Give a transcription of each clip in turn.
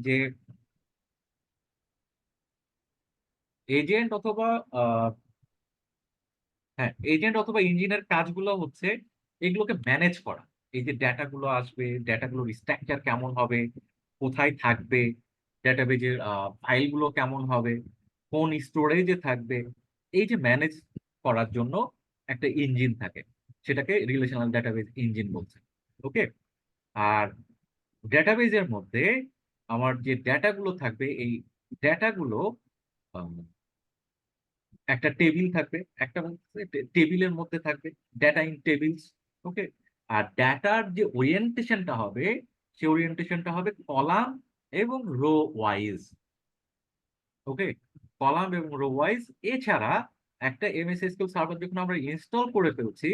যে এজেন্ট অথবা হ্যাঁ, এজেন্ট অথবা ইঞ্জিনের কাজগুলো হচ্ছে এগুলোকে ম্যানেজ করা। এই যে ডেটাগুলো আসবে, ডেটাগুলোর স্ট্রাকচার কেমন হবে, কোথায় থাকবে, ডেটাবেজের ফাইলগুলো কেমন হবে, কোন স্টোরেজে থাকবে, এই যে ম্যানেজ করার জন্য একটা ইঞ্জিন থাকে। সেটাকে রিলেশনাল ডেটাবেজ ইঞ্জিন বলছে। ওকে? আর ডেটাবেজের মধ্যে আমার যে ডেটাগুলো থাকবে, এই ডেটাগুলো একটা টেবিল থাকবে, একটা হচ্ছে টেবিলের মধ্যে থাকবে ডেটা ইন টেবিলস। ওকে? আর ডেটার যে ওরিয়েন্টেশনটা হবে, সেই ওরিয়েন্টেশনটা হবে কলাম এবং রো ওয়াইজ। ওকে? কলাম এবং রো ওয়াইজ। এছাড়া একটা এমএস এসকিউএল সার্ভার যখন আমরা ইনস্টল করে ফেলছি,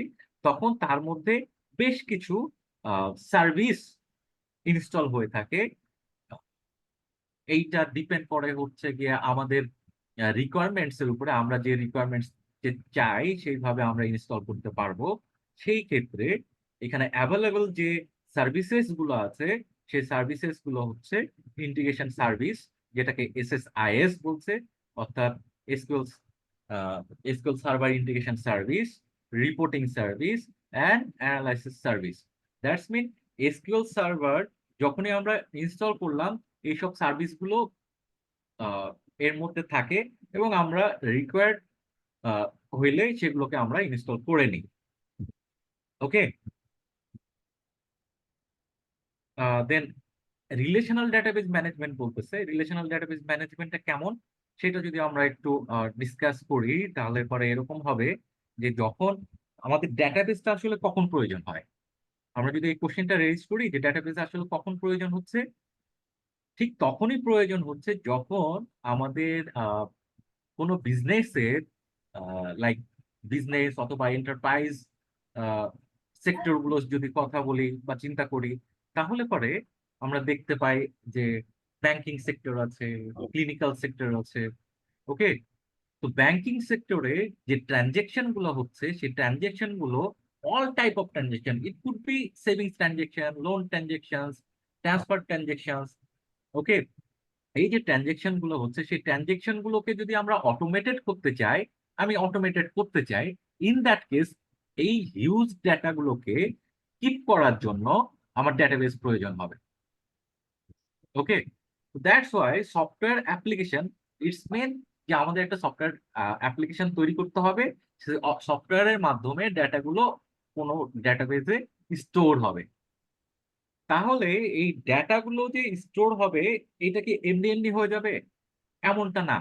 তখন তার মধ্যে বেশ কিছু সার্ভিস ইনস্টল হয়ে থাকে। এইটা ডিপেন্ড করে হচ্ছে গিয়ে আমাদের রিকোয়ারমেন্টস এর উপরে। আমরা যে রিকোয়ারমেন্টস যে চাই সেইভাবে আমরা ইনস্টল করতে পারবো। সেই ক্ষেত্রে এখানে এভেইলেবল যে সার্ভিসেস গুলো আছে, সেই সার্ভিসেস গুলো হচ্ছে ইন্টিগ্রেশন সার্ভিস, যেটাকে এসএসআইএস বলছে, অর্থাৎ SQL SQL server integration service, reporting service and analysis service. That's mean SQL server যখনই আমরা ইনস্টল করলাম, এইসব সার্ভিসগুলো আহ, এর মধ্যে থাকে এবং আমরা রিকোয়ার্ড হইলে সেগুলোকে আমরা ইনস্টল করে নিই। ওকে? দেন রিলেশনাল ডেটাবেজ ম্যানেজমেন্ট বলতেছে। রিলেশনাল ডেটাবেজ ম্যানেজমেন্টটা কেমন সেটা যদি আমরা একটু ডিসকাস করি, তাহলে পরে এরকম হবে যে যখন আমাদের ডেটাবেজটা আসলে কখন প্রয়োজন হয়, আমরা যদি এই কোশ্চেনটা রেজ করি যে ডেটাবেজ আসলে কখন প্রয়োজন হচ্ছে, ঠিক তখনই প্রয়োজন হচ্ছে যখন আমাদের কোনো বিজনেসের লাইক বিজনেস অথবা এন্টারপ্রাইজ সেক্টর গুলো যদি কথা বলি বা চিন্তা করি, তাহলে পরে আমরা দেখতে পাই যে ব্যাংকিং সেক্টর আছে, ক্লিনিক্যাল সেক্টর আছে। ওকে? তো ব্যাংকিং সেক্টরে যে ট্রানজেকশন গুলো হচ্ছে, সেই ট্রানজেকশন গুলো all type of transaction, it could be savings transaction, loan transaction, transfer transaction. Okay? এই যে ট্রানজেকশন গুলো হচ্ছে, সেই ট্রানজেকশন গুলোকে যদি আমরা অটোমেটেড করতে চাই, আমি অটোমেটেড করতে চাই, ইন দ্যাট কেস এই হিউজ ডেটা গুলোকে কিপ করার জন্য আমার ডেটাবেস প্রয়োজন হবে। Okay? That's why software application, it's main যে আমাদের একটা সফটওয়্যার অ্যাপ্লিকেশন তৈরি করতে হবে। সফটওয়্যারের মাধ্যমে ডেটাগুলো কোনো ডেটাবেজে স্টোর হবে। তাহলে এই ডেটাগুলো যে স্টোর হবে, এটা কি এমনি এমনি হয়ে যাবে? এমনটা না।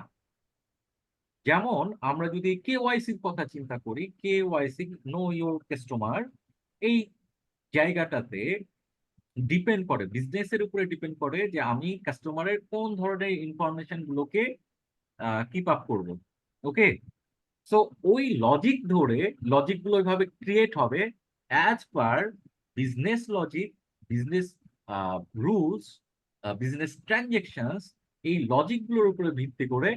যেমন আমরা যদি কেওয়াইসির কথা চিন্তা করি, কেওয়াইসি, নো ইওর কাস্টমার, এই জায়গাটাতে ডিপেন্ড করে, বিজনেসের উপরে ডিপেন্ড করে যে আমি কাস্টমারের কোন ধরনের ইনফরমেশন গুলোকে কিপ আপ করব। ওকে? সো ওই লজিক ধরে লজিক গুলো ওইভাবে ক্রিয়েট হবে as per business logic, business rules, business transactions. এই লজিক গুলোর উপরে ভিত্তি করে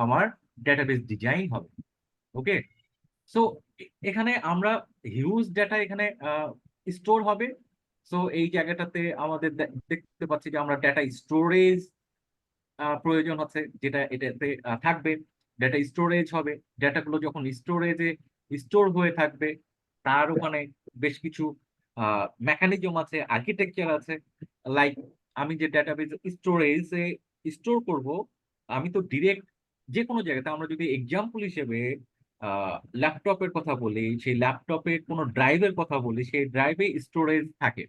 আমার ডেটাবেস ডিজাইন হবে। ওকে? সো এখানে আমরা হিউজ ডেটা এখানে স্টোর হবে। সো এই জায়গাটাতে আমাদের দেখতে পাচ্ছি যে আমরা ডেটা স্টোরেজ প্রয়োজন হচ্ছে, যেটা এটাতে থাকবে। ডেটা স্টোরেজ হবে, ডেটাগুলো যখন স্টোরেজে স্টোর হয়ে থাকবে, তার ওখানে বেশ কিছু মেকানিজম আছে, আর্কিটেকচার আছে। লাইক আমি যে ডেটাবেজ স্টোরেজে স্টোর করব, আমি তো ডিরেক্ট যে কোনো জায়গাতে, আমরা যদি এক্সাম্পল হিসেবে ল্যাপটপের কথা বলি, সেই ল্যাপটপের কোনো ড্রাইভের কথা বলি, সেই ড্রাইভে স্টোরেজ থাকে।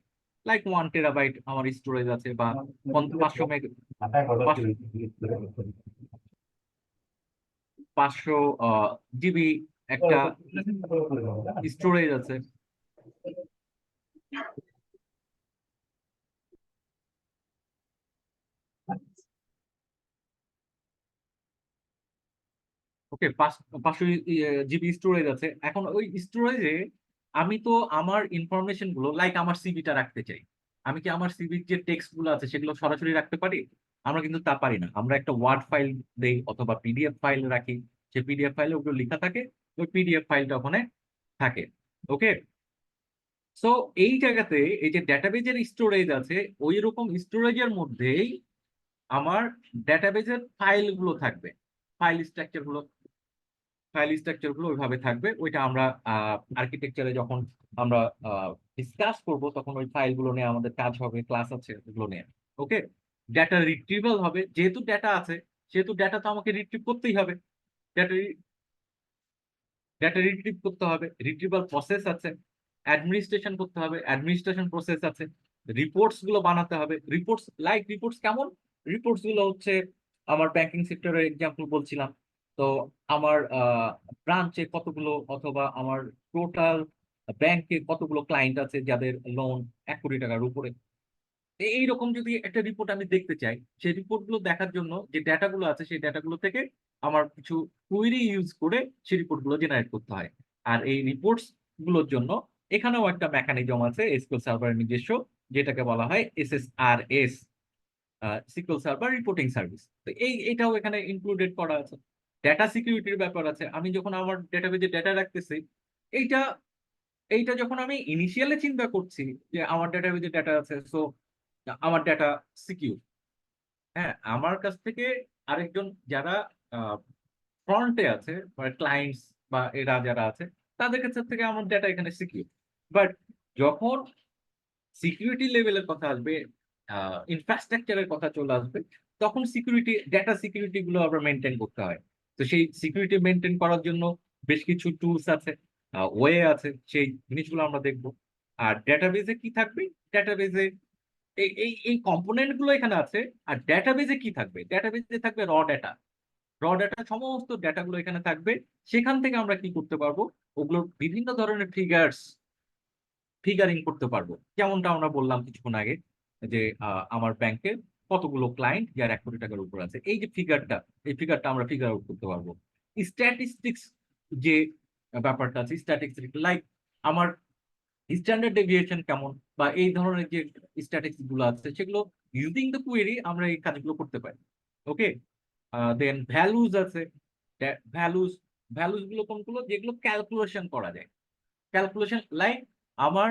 লাইক 1 টেরাবাইট আমার স্টোরেজ আছে, বা 500 500 জিবি একটা স্টোরেজ আছে। ওকে? 500 জিবি স্টোরেজ আছে। এখন ওই স্টোরেজে আমি তো আমার ইনফরমেশন গুলো, লাইক আমার সিভিটা রাখতে চাই। আমি কি আমার সিভির যে টেক্সট গুলো আছে সেগুলো সরাসরি রাখতে পারি? আমরা কিন্তু তা পারি না। আমরা একটা ওয়ার্ড ফাইল দেই অথবা পিডিএফ ফাইল রাখি। সেই পিডিএফ ফাইলে ওগুলো লেখা থাকে, ওই পিডিএফ ফাইলটা ওখানে থাকে। ওকে? সো এই জায়গাতে এই যে ডেটাবেজের স্টোরেজ আছে, ওই রকম স্টোরেজের মধ্যেই আমার ডেটাবেজের ফাইলগুলো থাকবে, ফাইল স্ট্রাকচার গুলো ফাইল স্ট্রাকচার গুলো ওইভাবে থাকবে। ওইটা আমরা আর্কিটেকচারে যখন আমরা ডিসকাস করব তখন ওই ফাইলগুলো নিয়ে আমাদের কাজ হবে, ক্লাস আছে ওগুলো নিয়ে। ওকে, ডেটা রিট্রিভাল হবে, যেহেতু ডেটা আছে সেহেতু ডেটা তো আমাকে রিট্রিভ করতেই হবে। ডেটা ডেটা রিট্রিভ করতে হবে, রিট্রিভাল প্রসেস আছে, অ্যাডমিনিস্ট্রেশন করতে হবে, অ্যাডমিনিস্ট্রেশন প্রসেস আছে, রিপোর্টস গুলো বানাতে হবে। রিপোর্টস কেমন? রিপোর্টস গুলো হচ্ছে আমার ব্যাংকিং সেক্টরের এক্সাম্পল বলছিলাম। তো আমার ব্রাঞ্চে কতগুলো অথবা আমার টোটাল ব্যাংকে কতগুলো ক্লায়েন্ট আছে যাদের লোন 1 কোটি টাকার উপরে, এইরকম যদি একটা রিপোর্ট আমি দেখতে চাই, সেই রিপোর্ট গুলো দেখার জন্য যে ডেটাগুলো আছে সেই ডেটাগুলো থেকে আমার কিছু কুয়েরি ইউজ করে সেই রিপোর্ট গুলো জেনারেট করতে হয়। আর এই রিপোর্টস গুলোর জন্য এখানেও একটা মেকানিজম আছে এসকিউএল সার্ভারের নিজস্ব, যেটাকে বলা হয় এসএসআরএস, সিকিউএল সার্ভার রিপোর্টিং সার্ভিস। তো এটাও এখানে ইনক্লুডেড করা আছে। ডেটা সিকিউরিটির ব্যাপার আছে, আমি যখন আমার ডেটাবেজে ডেটা রাখতেছি, এইটা এইটা যখন আমি ইনিশিয়ালি চিন্তা করছি যে আমার ডেটাবেজে ডেটা আছে, সো আমার ডেটা সিকিউর। হ্যাঁ, আমার কাছ থেকে আরেকজন যারা ফ্রন্টে আছে, ক্লায়েন্টস বা এরা যারা আছে, তাদের কাছ থেকে আমার ডেটা এখানে সিকিউর। বাট যখন সিকিউরিটি লেভেলের কথা আসবে, ইনফ্রাস্ট্রাকচারের কথা চলে আসবে, তখন ডেটা সিকিউরিটি গুলো আবার মেনটেন করতে হয়। তো সেই সিকিউরিটি মেনটেন করার জন্য বেশ কিছু টুলস আছে, ওয়ে আছে, সেই জিনিসগুলো আমরা দেখবো। আর ডেটাবেজে কি থাকবে? ডেটাবেজে এই কম্পোনেন্ট গুলো এখানে আছে। আর ডেটাবেজে কি থাকবে? ডেটাবেজে থাকবে র ডেটা, সমস্ত ডেটা গুলো এখানে থাকবে। সেখান থেকে আমরা কি করতে পারবো? ওগুলোর বিভিন্ন ধরনের ফিগারিং করতে পারবো। যেমনটা আমরা বললাম কিছুক্ষণ আগে যে আমার ব্যাংকে কতগুলো ক্লায়েন্ট যার 1 কোটি টাকার উপর আছে, এই ফিগারটা আমরা ফিগার আউট করতে পারবো। স্ট্যাটিস্টিক্স যে ব্যাপারটা আছে, স্ট্যাটিস্টিক্স লাইক আমার স্ট্যান্ডার্ড ডেভিয়েশন কেমন, বা এই ধরনের যে স্ট্যাটিস্টিক্স গুলো আছে সেগুলো ইউজিং দ্য কোয়েরি আমরা এই কাজগুলো করতে পারি। ওকে, দেন ভ্যালুজ আছে। ভ্যালুজ ভ্যালুজ গুলো কোনগুলো? যেগুলো ক্যালকুলেশন করা যায়। ক্যালকুলেশন লাইক আমার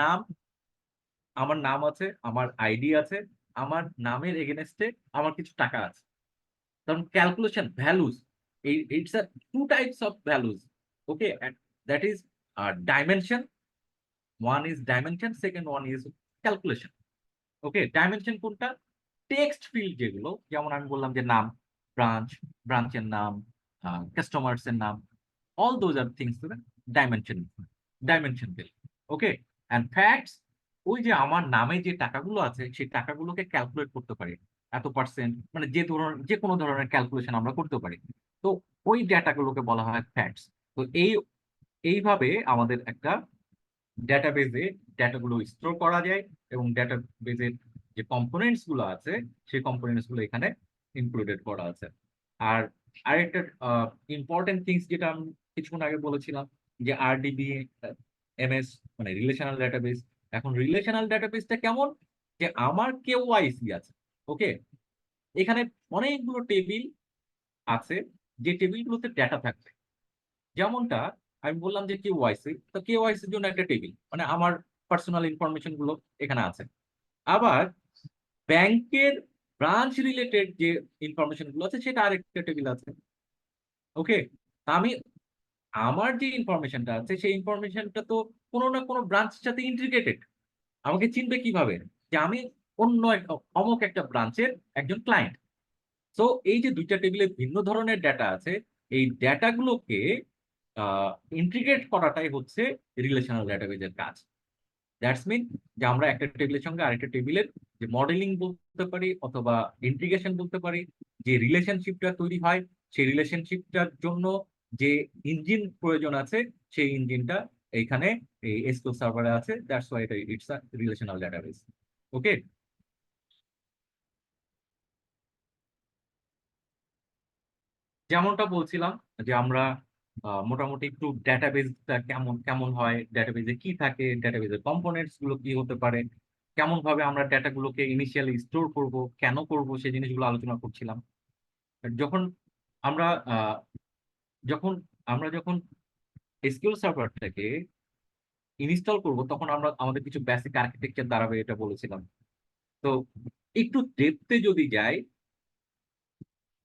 নাম, আমার নাম আছে, আমার আইডি আছে, আমার নামের এগেনস্টে আমার কিছু টাকা আছে। কারণ calculation values, it's a two types of values. Okay, that is dimension. One is dimension, second one is calculation. Okay, dimension কোনটা? টেক্সট ফিল্ড যেগুলো, যেমন আমি বললাম যে নাম, ব্রাঞ্চ, ব্রাঞ্চের নাম, কাস্টমার্স এর নাম, all those are things dimension dimension bill. Okay, and facts, ওই যে আমার নামে যে টাকাগুলো আছে সেই টাকাগুলোকে ক্যালকুলেট করতে পারি, এত পার্সেন্ট, মানে যে কোনো ধরনের ক্যালকুলেশন আমরা করতে পারি। তো ওই ডেটাগুলোকে বলা হয় ফ্যাক্টস। তো এইভাবে আমাদের একটা ডেটাবেজে ডেটাগুলো স্টোর করা যায়, এবং ডেটাবেজের যে কম্পোনেন্টস গুলো আছে সেই কম্পোনেন্টস গুলো এখানে ইনক্লুডেড করা আছে। আর আরেকটা ইম্পর্টেন্ট থিংস যেটা আমি কিছুক্ষণ আগে বলেছিলাম, যে আরডিবি এমএস, মানে রিলেশনাল ডেটাবেজ। এখন রিলেশনাল ডেটাবেজটা কেমন? যে আমার কেওয়াইসি আছে। ওকে, এখানে অনেকগুলো টেবিল আছে, যে টেবিলগুলোতে ডেটা থাকবে। যেমনটা আমি বললাম যে কেওয়াইসি, তো কেওয়াইসির জন্য একটা টেবিল, মানে আমার পার্সোনাল ইনফরমেশন গুলো এখানে আছে। আবার ব্যাংকের ব্রাঞ্চ রিলেটেড যে ইনফরমেশন গুলো আছে সেটা আরেকটা টেবিল আছে। ওকে, তা আমি আমার যে ইনফরমেশনটা আছে সেই ইনফরমেশনটা তো কোনো না কোনো ব্রাঞ্চের সাথে ইন্টিগ্রেটেড। আমাকে চিনবে কিভাবে যে আমি অমুক একটা ব্রাঞ্চের একজন ক্লায়েন্ট? সো এই যে দুইটা টেবিলে ভিন্ন ধরনের ডেটা আছে, এই ডেটাগুলোকে ইন্টিগ্রেট করাটাই হচ্ছে রিলেশনাল ডেটাবেজের কাজ। দ্যাটস মিন যে আমরা একটা টেবিলের সঙ্গে আরেকটা টেবিলের যে মডেলিং বলতে পারি অথবা ইন্টিগ্রেশন বলতে পারি, যে রিলেশনশিপটা তৈরি হয়, সেই রিলেশনশিপটার জন্য যে ইঞ্জিন প্রয়োজন আছে সেই ইঞ্জিনটা এইখানে এই এসকিউএল সার্ভারে আছে। That's why it's a relational database. Okay, যেমনটা বলছিলাম যে আমরা মোটামুটি একটু ডেটাবেজটা কেমন কেমন হয়, ডেটাবেজে কি থাকে, ডেটাবেজের কম্পোনেন্টস গুলো কি হতে পারে, কেমন ভাবে আমরা ডেটাগুলোকে ইনিশিয়ালি স্টোর করব, কেন করব, সেই জিনিসগুলো আলোচনা করছিলাম। যখন আমরা আহ, যখন যখন এসকিউএল সার্ভারটাকে ইনস্টল করব তখন আমরা আমাদের কিছু বেসিক আর্কিটেকচার দাঁড়াবে, এটা বলেছিলাম। তো একটু ডেপথে যদি যাই,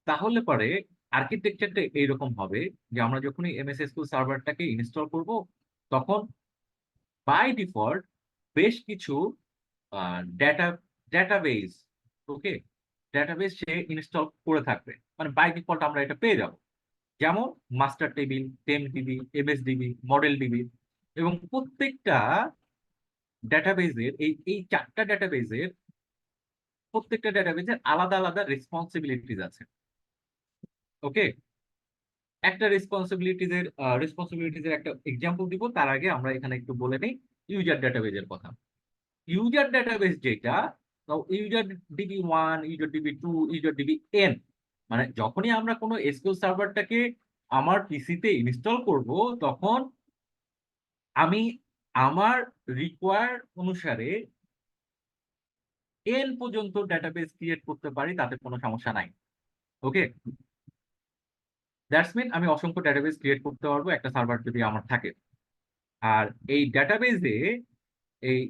তাহলে পরে আর্কিটেকচারটা এইরকম হবে যে আমরা যখনই এমএস এসকিউএল সার্ভারটাকে ইনস্টল করব, তখন বাই ডিফল্ট বেশ কিছু ডেটা ডেটাবেজ, ওকে, ডেটাবেজ সে ইনস্টল করে থাকবে, মানে বাই ডিফল্ট আমরা এটা পেয়ে যাব। যেমন মাস্টার টেবিল, টেমডিবি, এমএসডিবি, মডেল ডিবি। এবং প্রত্যেকটা ডেটাবেজের এই চারটা ডেটাবেজের প্রত্যেকটা ডেটাবেজের আলাদা আলাদা রেসপন্সিবিলিটিস আছে। ওকে, একটা রেসপন্সিবিলিটিজের একটা এক্সাম্পল দিব, তার আগে আমরা এখানে একটু বলে নিই ইউজার ডেটাবেজের কথা। ইউজার ডেটাবেস যেটা, user DB 1, user DB 2, user DB N, মানে যখনই আমরা কোনো এসকিউএল সার্ভারটাকে আমার পিসিতে ইনস্টল করব, তখন আমি আমার রিকোয়ার অনুসারে এন পর্যন্ত ডেটাবেস ক্রিয়েট করতে পারি, তাতে কোনো সমস্যা নাই। ওকে, দ্যাটস মিন আমি অসংখ্য ডেটাবেস ক্রিয়েট করতে পারবো একটা সার্ভার যদি আমার থাকে। আর এই ডেটাবেসে এই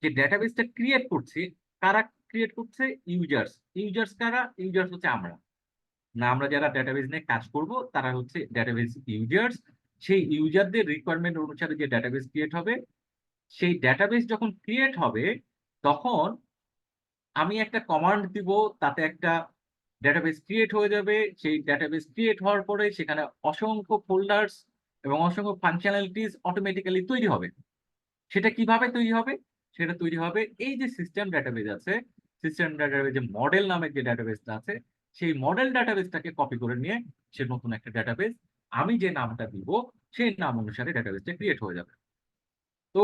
যে ডেটাবেসটা ক্রিয়েট করছি, কারা ক্রিয়েট করছে? ইউজার্স। ইউজার্স কারা? ইউজার্স হচ্ছে আমরা, না আমরা যারা ডেটাবেস নিয়ে কাজ করব তারা হচ্ছে ডেটাবেস ইউজার্স। সেই ইউজারদের রিকোয়ারমেন্ট অনুসারে যে ডেটাবেস ক্রিয়েট হবে, সেই ডেটাবেস যখন ক্রিয়েট হবে, তখন আমি একটা কমান্ড দিব, তাতে একটা ডেটাবেস ক্রিয়েট হয়ে যাবে। সেই ডেটাবেস ক্রিয়েট হওয়ার পরে সেখানে অসংখ্য ফোল্ডার্স এবং অসংখ্য ফাংশনালিটিস অটোমেটিক্যালি তৈরি হবে। সেটা কিভাবে তৈরি হবে? সেটা তৈরি হবে এই যে সিস্টেম ডেটাবেস আছে, সিস্টেম ডেটাবেস যে মডেল নামের যে ডেটাবেসটা আছে, সেই মডেল ডেটাবেসটাকে কপি করে নিয়ে সে নতুন একটা ডেটাবেস, আমি যে নামটা দিব সেই নাম অনুসারে ডেটাবেসটা ক্রিয়েট হয়ে যাবে। তো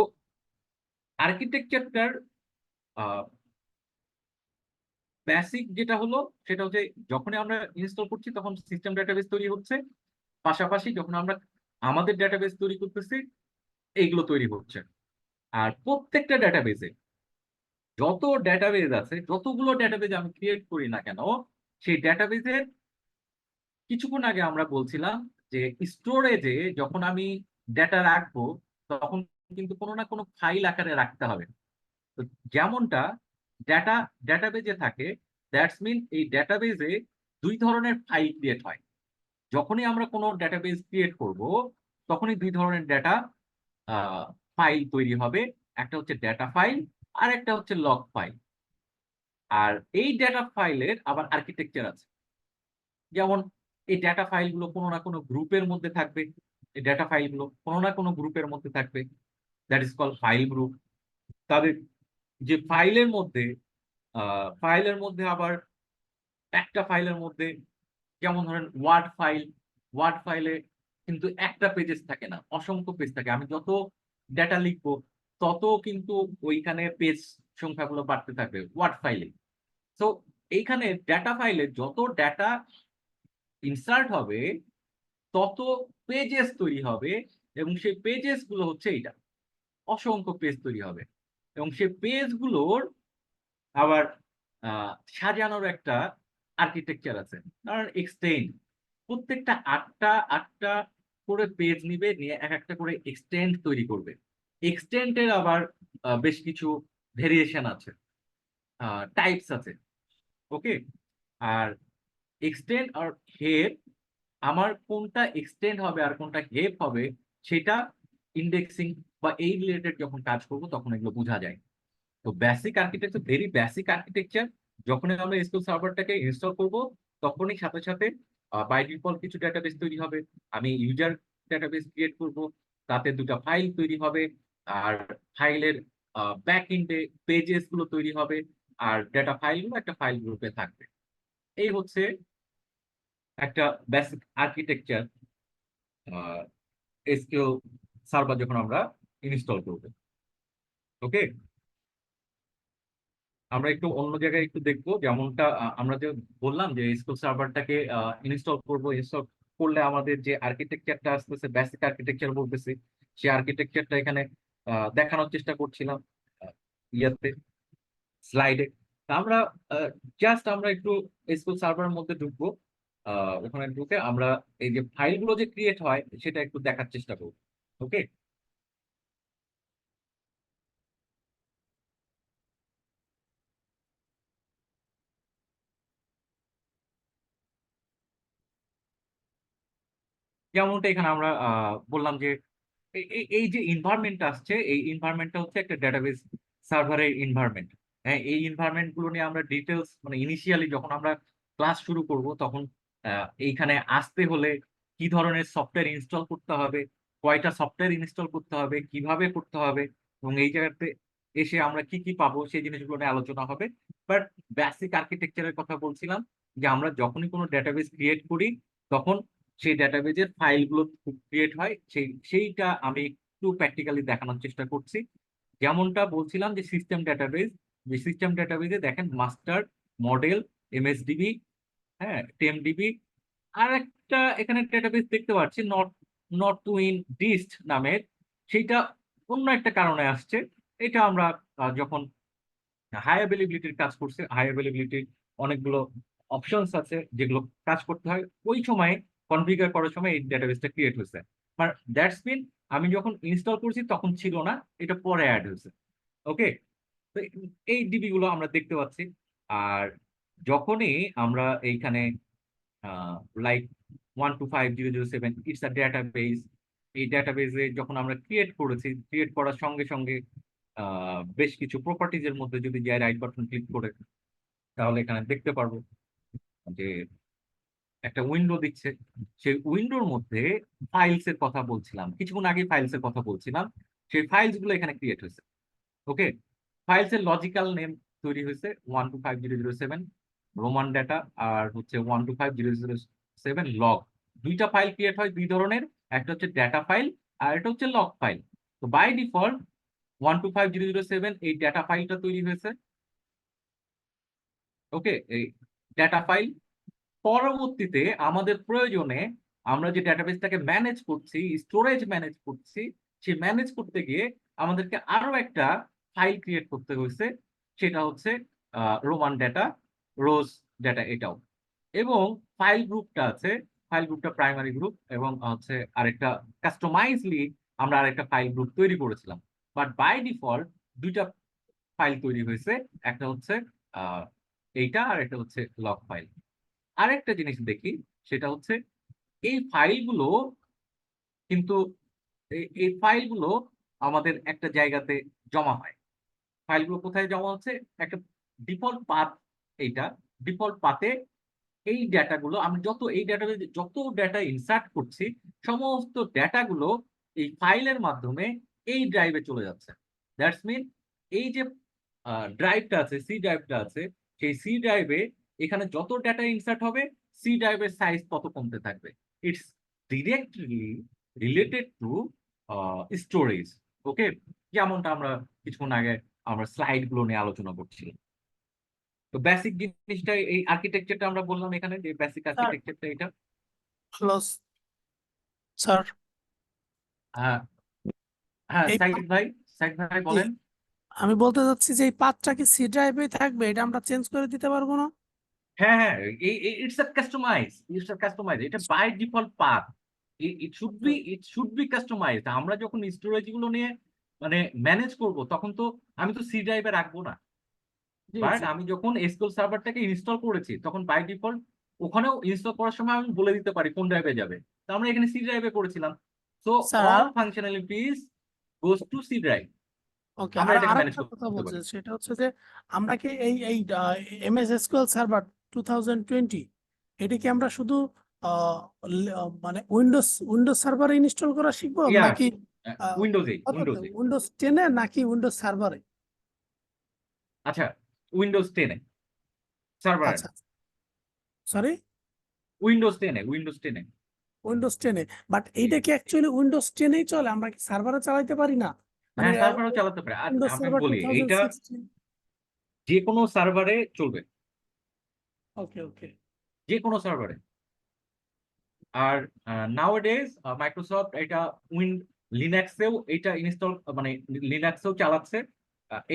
আর্কিটেকচারটার বেসিক যেটা হলো, সেটা হচ্ছে যখনই আমরা ইনস্টল করছি তখন সিস্টেম ডেটাবেস তৈরি হচ্ছে, পাশাপাশি যখন আমরা আমাদের ডেটাবেস তৈরি করতেছি এইগুলো তৈরি হচ্ছে। আর প্রত্যেকটা ডেটাবেসে যত ডেটাবেজ আছে, যতগুলো ডেটাবেজ আমি ক্রিয়েট করি না কেন, সেই ডেটাবেজের কিছুক্ষণ আগে আমরা বলছিলাম যে স্টোরেজে যখন আমি ডেটা রাখবো, তখন কিন্তু কোনো না কোনো ফাইল আকারে রাখতে হবে। তো যেমনটা ডেটা ডেটাবেজে থাকে, দ্যাটস মিন এই ডেটাবেজে দুই ধরনের ফাইল ক্রিয়েট হয়। যখনই আমরা কোনো ডেটাবেজ ক্রিয়েট করব, তখনই দুই ধরনের ডেটা ফাইল তৈরি হবে। একটা হচ্ছে ডেটা ফাইল, আর একটা হচ্ছে লগ ফাইল। আর এই ডেটা ফাইলের আবার আর্কিটেকচার আছে। যেমন এই ডেটা ফাইলগুলো কোনো না কোনো গ্রুপের মধ্যে থাকবে, এই ডেটা ফাইলগুলো কোনো না কোনো গ্রুপের মধ্যে থাকবে, that is call file group. তাদের যে ফাইলের মধ্যে আবার একটা ফাইলের মধ্যে, যেমন ধরেন ওয়ার্ড ফাইল, ওয়ার্ড ফাইলে কিন্তু একটা পেজেস থাকে না, অসংখ্য পেজ থাকে। আমি যত ডেটা লিখবো তত কিন্তু ওইখানে পেজ সংখ্যাগুলো বাড়তে থাকবে ওয়ার্ড ফাইলে। তো এইখানে ডেটা ফাইলে যত ডেটা ইনসার্ট হবে, তত পেজেস তৈরি হবে। এবং সেই পেজেস গুলো হচ্ছে এইটা, অসংখ্য পেজ তৈরি হবে। এবং সেই পেজ গুলোর আবার সাজানোর একটা আর্কিটেকচার আছে। কারণ এক্সটেন্ড, প্রত্যেকটা আটটা আটটা করে পেজ নিবে, নিয়ে এক একটা করে এক্সটেন্ড তৈরি করবে। এক্সটেন্ডের আবার বেশ কিছু ভেরিয়েশন আছে, টাইপস আছে। ওকে, আর এক্সটেন্ড আর হেড, আমার কোনটা এক্সটেন্ড হবে আর কোনটা হেড হবে, সেটা ইন্ডেক্সিং বা এই রিলেটেড যখন কাজ করব তখন এগুলো বোঝা যায়। তো basic architecture, very basic architecture. যখনই আমরা এসকিউএল সার্ভারটাকে ইনস্টল করব, তখনই সাথে সাথে বাই ডিফল্ট কিছু ডেটাবেস তৈরি হবে। আমি ইউজার ডেটাবেস ক্রিয়েট করব, তাতে দুটো ফাইল তৈরি হবে। আর ফাইলের ব্যাক এন্ডে পেজেস গুলো তৈরি হবে। আর ডেটা ফাইলগুলো একটা ফাইল গ্রুপে থাকবে। এই হচ্ছে একটা বেসিক আর্কিটেকচার এসকিউএল সার্ভার যখন আমরা ইনস্টল করব। ওকে, আমরা একটু অন্য জায়গায় একটু দেখবো, যেমনটা আমরা যে বললাম যে এসকিউএল সার্ভারটাকে ইনস্টল করব। ইনস্টল করলে আমাদের যে আর্কিটেকচারটা আসতেছে, বেসিক আর্কিটেকচার বলতেছি, সেই আর্কিটেকচারটা এখানে দেখানোর চেষ্টা করছিলাম আহ, ইয়াতে, স্লাইডে। আমরা জাস্ট আমরা একটু এসকিউএল সার্ভারের মধ্যে ঢুকবো। ওখানে ঢুকে আমরা এই যে ফাইলগুলো যে ক্রিয়েট হয় সেটা একটু দেখার চেষ্টা করবো। ওকে, যেমনটা এখানে আমরা বললাম যে এই যে এনভায়রনমেন্ট আসছে, এই এনভায়রনমেন্টটা হচ্ছে একটা ডেটাবেস সার্ভারের এনভায়রনমেন্ট। হ্যাঁ, এই এনভায়রনমেন্ট গুলো নিয়ে আমরা ডিটেইলস মানে ইনিশিয়ালি যখন আমরা ক্লাস শুরু করব তখন এইখানে আসতে হলে কি ধরনের সফটওয়্যার ইনস্টল করতে হবে, কয়টা সফটওয়্যার ইনস্টল করতে হবে, কিভাবে করতে হবে এবং এই জায়গাতে এসে আমরা কি, কি পাবো সেই জিনিসগুলো নিয়ে আলোচনা হবে। বাট বেসিক আর্কিটেকচার এর কথা বলছিলাম যে আমরা যখনই কোনো ডেটাবেস ক্রিয়েট করি তখন সেই ডেটাবেজের ফাইলগুলো ক্রিয়েট হয় সেইটা আমি একটু প্র্যাকটিক্যালি দেখানোর চেষ্টা করছি। যেমনটা বলছিলাম যে সিস্টেম ডেটাবেজে দেখেন মাস্টার, মডেল, এমএসডিবি, হ্যাঁ, টেমডিবি, আর একটা এখানে ডেটাবেস দেখতে পাচ্ছি নট টুইন ডিস্ট নামের, সেইটা অন্য একটা কারণে আসছে। এটা আমরা যখন হাই অ্যাভেলেবিলিটির কাজ করছে, হাই অ্যাভেলেবিলিটির অনেকগুলো অপশনস আছে যেগুলো কাজ করতে হয়, ওই সময় কনফিগার করার সময় এই ডেটাবেসটা ক্রিয়েট হয়েছে। বাট দ্যাটস মিন আমি যখন ইনস্টল করছি তখন ছিল না, এটা পরে অ্যাড হয়েছে। ওকে, তো এই ডিবি গুলো আমরা দেখতে পাচ্ছি। আর যখনই আমরা এইখানে লাইক 125.0.0.7 ইটস আ ডেটাবেস, এই ডেটাবেসে যখন আমরা ক্রিয়েট করেছি, ক্রিয়েট করার সঙ্গে সঙ্গে বেশ কিছু প্রপার্টিজ এর মধ্যে যদি যাই রাইট বাটন ক্লিক করে তাহলে এখানে দেখতে পারবো যে একটা উইন্ডো দিচ্ছে। সেই উইন্ডোর মধ্যে ফাইলস এর কথা বলছিলাম, কিছুক্ষণ আগে ফাইলস এর কথা বলছিলাম, সেই ফাইলস গুলো এখানে ক্রিয়েট হয়েছে। ওকে, ফাইলস এর লজিক্যাল নেম তৈরি হয়েছে 125.0.0.7 রোমান ডেটা, আর হচ্ছে 125.0.0.7 লগ। দুইটা ফাইল ক্রিয়েট হয় দুই ধরনের, একটা হচ্ছে ডেটা ফাইল আর একটা হচ্ছে লগ ফাইল। তো বাই ডিফল্ট 125.0.0.7 এই ডেটা ফাইলটা তৈরি হয়েছে। ওকে, এই ডেটা ফাইল পরবর্তীতে আমাদের প্রয়োজনে আমরা যে ডেটাবেসটাকে ম্যানেজ করছি, স্টোরেজ ম্যানেজ করছি, সেই ম্যানেজ করতে গিয়ে আমাদেরকে আরো একটা ফাইল ক্রিয়েট করতে হয়েছে, সেটা হচ্ছে রোমান ডেটা, রোজ ডেটা এটাও। এবং ফাইল গ্রুপটা আছে, ফাইল গ্রুপটা প্রাইমারি গ্রুপ এবং হচ্ছে আরেকটা কাস্টমাইজলি আমরা আরেকটা ফাইল গ্রুপ তৈরি করেছিলাম। বাট বাই ডিফল্ট দুইটা ফাইল তৈরি হয়েছে, একটা হচ্ছে আহ, এইটা আর একটা হচ্ছে লগ ফাইল। আরেকটা জিনিস দেখি, সেটা হচ্ছে এই ফাইলগুলো কিন্তু এই ফাইলগুলো আমাদের একটা জায়গাতে জমা হয়। ফাইলগুলো কোথায় জমা হচ্ছে? একটা ডিফল্ট পাথ, এইটা ডিফল্ট পাথে এই ডেটাগুলো আমি এই ডেটাবেজে যত ডেটা ইনসার্ট করছি সমস্ত ডেটাগুলো এই ফাইলের মাধ্যমে এই ড্রাইভে চলে যাচ্ছে। দ্যাটস মিন এই যে ড্রাইভটা আছে, সি ড্রাইভটা আছে, সেই সি ড্রাইভে এখানে যত ডেটা ইনসার্ট হবে সি ড্রাইভের সাইজ তত কমতে থাকবে। It's directly related to storage. Okay, যেমনটা আমরা কিছুক্ষণ আগে আমরা স্লাইড গুলো নিয়ে আলোচনা করছিলাম। তো বেসিক জিনিসটা এই আর্কিটেকচারটা আমরা বললাম এখানে যে বেসিক স্যার আর্কিটেকচারটা এটা। হ্যালো স্যার, হ্যাঁ, হ্যাঁ, এই সাইদ ভাই জি, বলেন। আমি বলতে চাচ্ছি যে এই পাথটা কি সি ড্রাইভে থাকবে? এটা আমরা চেঞ্জ করে দিতে পারবো না? হ্যাঁ, হ্যাঁ, ইটস আ কাস্টমাইজ, এটা by default path. It should be customized. আমরা যখন স্টোরেজ গুলো নিয়ে মানে ম্যানেজ করব তখন তো আমি তো সি ড্রাইভে রাখবো না। জি বাট জি আমি যখন এসকিউএল সার্ভারটাকে ইনস্টল করেছি তখন বাই ডিফল্ট ওখানেও ইনস্টল করার সময় আমি বলে দিতে পারি কোন ড্রাইভে যাবে। তো আমরা এখানে সি ড্রাইভে করেছিলাম। So sir. All functionalities goes to C drive. Okay, আমরা আর এটাকে ম্যানেজ আরেকটা কথা করতে বলছে, পারি। সেটা হচ্ছে যে আমরা কি এই এই এমএস এসকিউএল সার্ভার 2020 এটা কি আমরা শুধু মানে উইন্ডোজ সার্ভারে ইনস্টল করা শিখবো ইয়াস, নাকি উইন্ডোজে কততে, উইন্ডোজে উইন্ডোজ 10-এ নাকি উইন্ডোজ সার্ভারে? আচ্ছা, উইন্ডোজ 10-এ সার্ভারে আচ্ছা, না, সরি, উইন্ডোজ 10-এ। উইন্ডোজ 10-এ। বাট এইটা কি অ্যাকচুয়ালি উইন্ডোজ 10-এই চলে? আমরা কি সার্ভারে চালাতে পারি না? মানে হ্যাঁ, সার্ভারও চালাতে পারে। আর উইন্ডোজ আপনাকে সার্ভার বলি এইটা 2016। যে কোনো সার্ভারে চলবে, ওকে ওকে। যে কোনো সার্ভারে। আর নাওয়াডেজ মাইক্রোসফট এটা উইন লিনাক্সেও এইটা ইনস্টল মানে লিনাক্সেও চালাচ্ছে।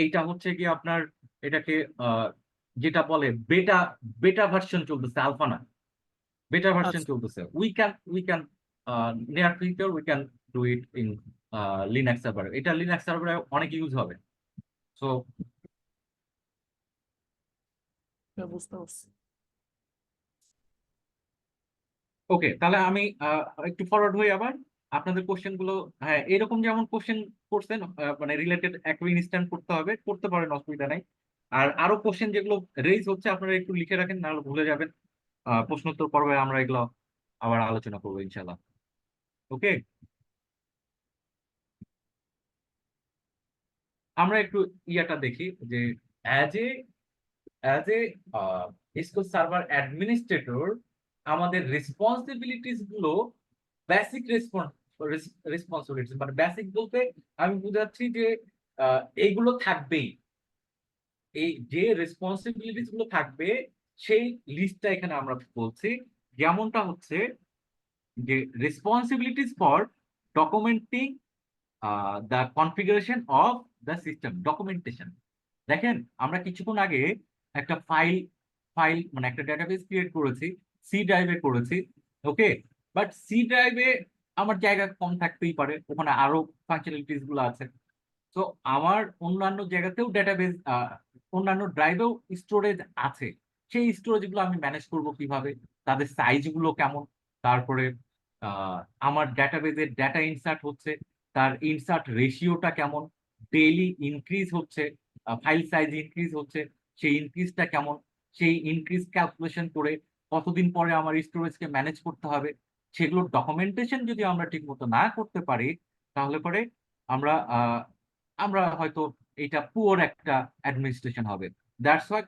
এইটা হচ্ছে কি আপনার এটাকে আহ, যেটা বলে বেটা বেটা ভার্সন চলতেছে, আলফা না, বেটা ভার্সন আচ্ছা, চলতেছে। We can near future we can do it in Linux server. এটা লিনাক্স সার্ভারে অনেক ইউজ হবে। সো বুঝতে পারছি। ওকে, তাহলে আমি একটু ফরওয়ার্ড হই আবার আপনাদের কোশ্চেন গুলো। হ্যাঁ, এরকম যেমন কোশ্চেন করছেন, মানে রিলেটেড একই ইনস্ট্যান্ট করতে হবে, করতে পারেন, অসুবিধা নাই। আর আরো কোশ্চেন যেগুলো রেজ হচ্ছে আপনারা একটু লিখে রাখেন, নাহলে ভুলে যাবেন। প্রশ্নোত্তর পর্বে আমরা এগুলো আবার আলোচনা করবো ইনশাল্লাহ। ওকে, আমরা একটু ইয়াটা দেখি যে as a as a school server administrator আমাদের রেসপন্সিবিলিটিস গুলো, বেসিক রেসপন্সিবিলিটিস, মানে বেসিক বলতে আমি বুঝাচ্ছি যে এইগুলো থাকবেই। এই যে রেসপন্সিবিলিটিস গুলো থাকবে সেই লিস্টটা এখানে আমরা বলছি। যেমনটা হচ্ছে যে responsibilities for documenting the configuration of the system documentation. দেখেন, আমরা কিছুক্ষণ আগে একটা ফাইল ফাইল মানে একটা ডেটাবেস ক্রিয়েট করেছি, সি ড্রাইভে করেছি। ওকে, বাট সি ড্রাইভে আমার জায়গা কম থাকতেই পারে, ওখানে আরো ফাংশনালিটিস গুলো আছে। তো আমার অন্যান্য জায়গাতেও ডেটাবেস, অন্যান্য ড্রাইভেও স্টোরেজ আছে। সেই স্টোরেজ গুলো আমি ম্যানেজ করব কিভাবে, তাদের সাইজ গুলো কেমন, তারপরে আহ, আমার ডেটাবেজের ডেটা ইনসার্ট হচ্ছে, তার ইনসার্ট রেশিওটা কেমন, ডেইলি ইনক্রিজ হচ্ছে, ফাইল সাইজ ইনক্রিজ হচ্ছে, সেই ইনক্রিজটা কেমন, সেই ইনক্রিজ ক্যালকুলেশন করে কতদিন পরে আমার স্টোরেজকে ম্যানেজ করতে হবে, সেগুলোর ডকুমেন্টেশন যদি আমরা ঠিক মতো না করতে পারি, তাহলে পরে আমরা আমরা হয়তো এটা পুয়ার একটা অ্যাডমিনিস্ট্রেশন হবে। That's why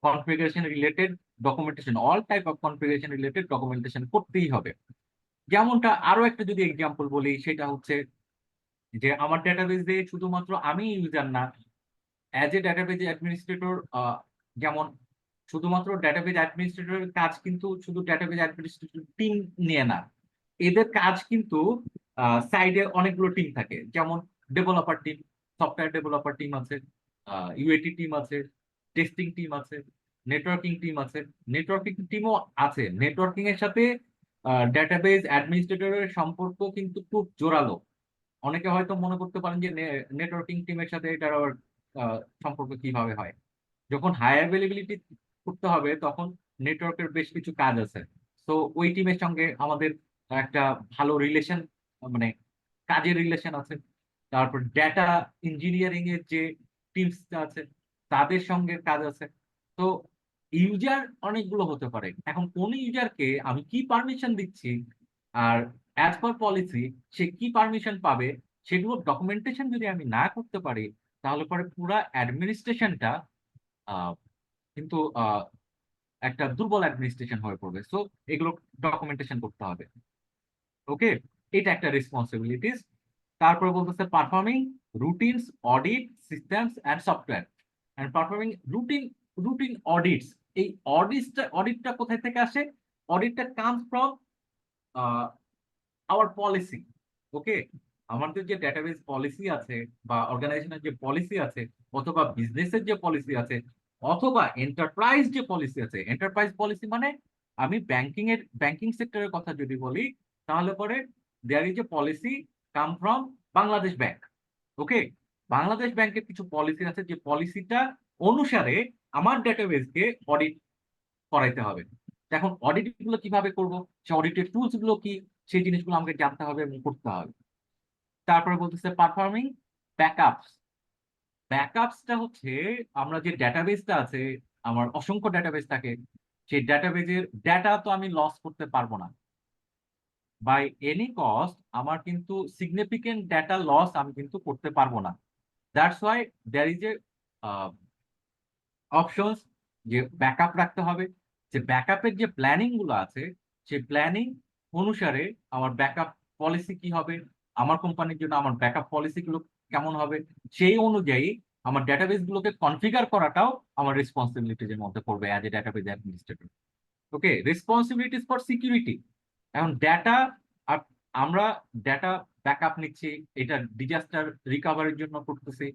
configuration related documentation, all type of configuration related documentation করতেই হবে। যেমনটা আরো একটা যদি এক্সাম্পল বলি, সেটা হচ্ছে যে আমার ডেটাবেজে শুধুমাত্র আমি ইউজার না, অ্যাজ এ ডেটাবেজ অ্যাডমিনিস্ট্রেটর, যেমন শুধুমাত্র ডেটাবেজ অ্যাডমিনিস্ট্রেটরের কাজ কিন্তু শুধু ডেটাবেজ অ্যাডমিনিস্ট্রেটর টিম নিয়ে না, এদের কাজ কিন্তু সাইডে অনেকগুলো টিম থাকে। যেমন developer team, software developer team আছে, ইউএটি টিম আছে, টেস্টিং টিম আছে, নেটওয়ার্কিং টিম আছে। নেটওয়ার্কিং টিমও আছে। নেটওয়ার্কিং এর সাথে ডেটাবেজ অ্যাডমিনিস্ট্রেটরের সম্পর্ক কিন্তু খুব জোরালো। অনেকে হয়তো মনে করতে পারেন যে নেটওয়ার্কিং টিমের সাথে এটার আবার সম্পর্ক কিভাবে হয়। যখন হাই অ্যাভেলেবিলিটি করতে হবে তখন নেটওয়ার্কের বেশ কিছু কাজ আছে। তো ওই টিমের সঙ্গে আমাদের একটা ভালো রিলেশন, মানে কাজের রিলেশন আছে। তারপর ডেটা ইঞ্জিনিয়ারিং এর যে টিমস আছে তাদের সঙ্গে কাজ আছে। তো ইউজার অনেকগুলো হতে পারে। এখন কোন ইউজারকে আমি কি পারমিশন দিচ্ছি, আর অ্যাজ পার পলিসি সে কি পারমিশন পাবে, সেগুলো ডকুমেন্টেশন যদি আমি না করতে পারি, তাহলে পরে পুরা অ্যাডমিনিস্ট্রেশনটা আহ, কিন্তু একটা দুর্বল অ্যাডমিনিস্ট্রেশন হয়ে পড়বে। সো এগুলো ডকুমেন্টেশন করতে হবে। ওকে, এটা একটা রেসপন্সিবিলিটিস। তারপরে বলতেছে performing routines audit systems and software and performing routine audits. এই অডিটটা কোথায় থেকে আসে? অডিটটা কামস ফ্রম আওয়ার পলিসি। ওকে, আমাদের যে ডেটাবেস পলিসি আছে, বা অর্গানাইজেশনের যে পলিসি আছে, অথবা বিজনেসের যে পলিসি আছে, অথবা এন্টারপ্রাইজ যে পলিসি আছে। এন্টারপ্রাইজ পলিসি মানে আমি ব্যাংকিং সেক্টরের কথা যদি বলি, তাহলে পরে there is a policy come from Bangladesh bank. Okay, Bangladesh ব্যাংকের কিছু পলিসি আছে, যে পলিসিটা অনুসারে আমার ডেটাবেসকে অডিট করাইতে হবে। এখন অডিট গুলো কিভাবে করব, সে অডিটের টুলস গুলো কি, সেই জিনিসগুলো আমাকে জানতে হবে এবং করতে হবে। তারপরে বলতেছে পারফর্মিং ব্যাকআপস। ব্যাকআপসটা হচ্ছে আমরা যে ডেটাবেসটা আছে, আমার অসংখ্য ডেটাবেস থাকে, সেই ডেটাবেজের ডেটা তো আমি লস করতে পারবো না বাই এনি কস্ট। আমার কিন্তু সিগনিফিকেন্ট ডেটা লস আমি কিন্তু করতে পারবো না। That's why there is a options যে ব্যাকআপ রাখতে হবে। যে ব্যাকআপের যে প্ল্যানিং গুলো আছে, সেই প্ল্যানিং অনুসারে আমার ব্যাকআপ পলিসি কি হবে, আমার কোম্পানির জন্য আমার ব্যাকআপ পলিসি গুলো কেমন হবে, সেই অনুযায়ী আমার ডেটাবেস গুলোকে কনফিগার করাটাও আমার রেসপন্সিবিলিটির মধ্যে পড়বে as a database administrator. Okay, responsibilities for security. এখন ডেটা, আমরা ডেটা ব্যাকআপ নিচ্ছি, এটা ডিজাস্টার রিকভারির জন্য করতেছি।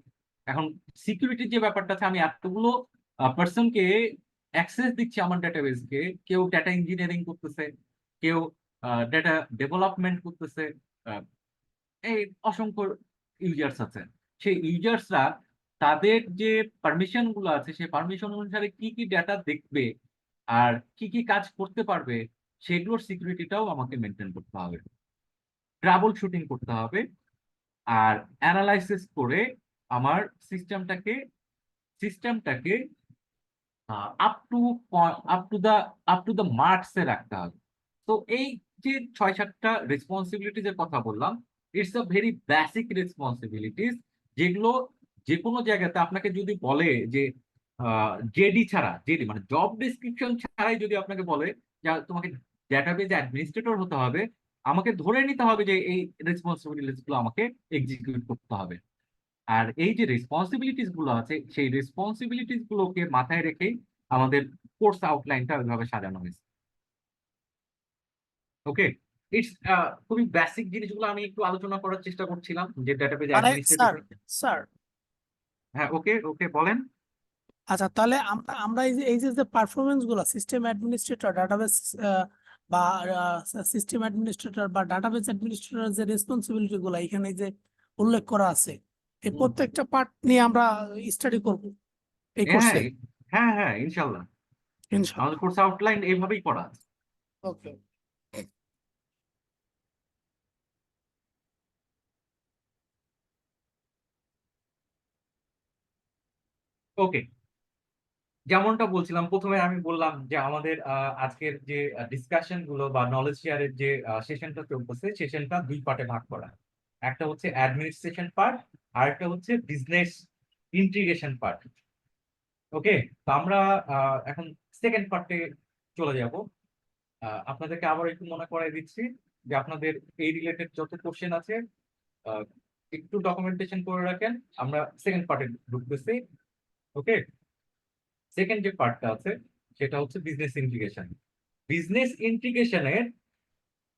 এখন সিকিউরিটির যে ব্যাপারটা আছে, আমি এতগুলো পার্সনকে অ্যাক্সেস দিচ্ছি আমার ডেটাবেসকে, কেউ ডেটা ইঞ্জিনিয়ারিং করতেছে, কেউ ডেটা ডেভেলপমেন্ট করতেছে, আহ, এই অসংখ্য ইউজার্স আছে। সেই ইউজার্সরা তাদের যে পারমিশন গুলো আছে, সেই পারমিশন অনুসারে কি কি ডেটা দেখবে আর কি কি কাজ করতে পারবে, সেগুলোর সিকিউরিটিটাও আমাকে মেনটেন করতে হবে, ট্রাবল শুটিং করতে হবে, আর অ্যানালাইসিস করে আমার সিস্টেমটাকে সিস্টেমটাকে up to up to the marks এ রাখতে হবে। তো এই যে 6-7টা রেসপন্সিবিলিটিজ এর কথা বললাম, it's a very basic responsibilities, যেগুলো যে কোনো জায়গাতে আপনাকে যদি বলে যে জেডি ছাড়া, জেডি মানে জব ডিসক্রিপশন ছাড়াই যদি আপনাকে বলে যে তোমাকে ডেটাবেজ অ্যাডমিনিস্ট্রেটর হতে হবে, আমাকে ধরে নিতে হবে যে এই রেসপন্সিবিলিটিস গুলো আমাকে এক্সিকিউট করতে হবে। আর এই যে রেসপন্সিবিলিটিস গুলো আছে, সেই রেসপন্সিবিলিটিস গুলোকে মাথায় রেখেই আমাদের কোর্স আউটলাইনটা ওইভাবে সাজানো হয়েছে। ওকে, ইটস খুবই বেসিক জিনিসগুলো আমি একটু আলোচনা করার চেষ্টা করছিলাম যে ডেটাবেজ মানে স্যার, অ্যাডমিনিস্ট্রেটর। স্যার, হ্যাঁ, ওকে ওকে বলেন। আচ্ছা, তাহলে আমরা আমরা এই যে পারফরমেন্স গুলো সিস্টেম অ্যাডমিনিস্ট্রেটর, ডাটাবেস বা সিস্টেম অ্যাডমিনিস্ট্রেটর বা ডাটাবেস অ্যাডমিনিস্ট্রেটর যে রেসপন্সিবিলিটি গুলো এখানে যে উল্লেখ করা আছে, এই হুম, প্রত্যেকটা পার্ট নিয়ে আমরা স্টাডি করব এই হ্যাঁ কোর্সে, হ্যাঁ হ্যাঁ ইনশাল্লাহ, আমাদের ইনশাআল্লাহ। কোর্স আউটলাইন এইভাবেই করা আছে। ওকে। ওকে, যেমনটা বলছিলাম প্রথমে, আমি বললাম যে আমাদের আজকের যে ডিসকাশন গুলো বা নলেজ শেয়ারের যে সেশনটা চলতেছে, সেশনটা দুই পার্টে ভাগ করা। একটা হচ্ছে অ্যাডমিনিস্ট্রেশন পার্ট, আর একটা হচ্ছে বিজনেস ইন্টিগ্রেশন পার্ট। ওকে, তো আমরা এখন সেকেন্ড পার্টে চলে যাব। আপনাদেরকে আবার একটু মনে করাই দিচ্ছি যে আপনাদের এই রিলেটেড যত কোশ্চেন আছে আহ, একটু ডকুমেন্টেশন করে রাখেন, আমরা সেকেন্ড পার্টে ঢুকতেছি। ওকে, সেকেন্ড যে পার্টটা আছে সেটা হচ্ছে বিজনেস ইন্টিগ্রেশন। বিজনেস ইন্টিগ্রেশনের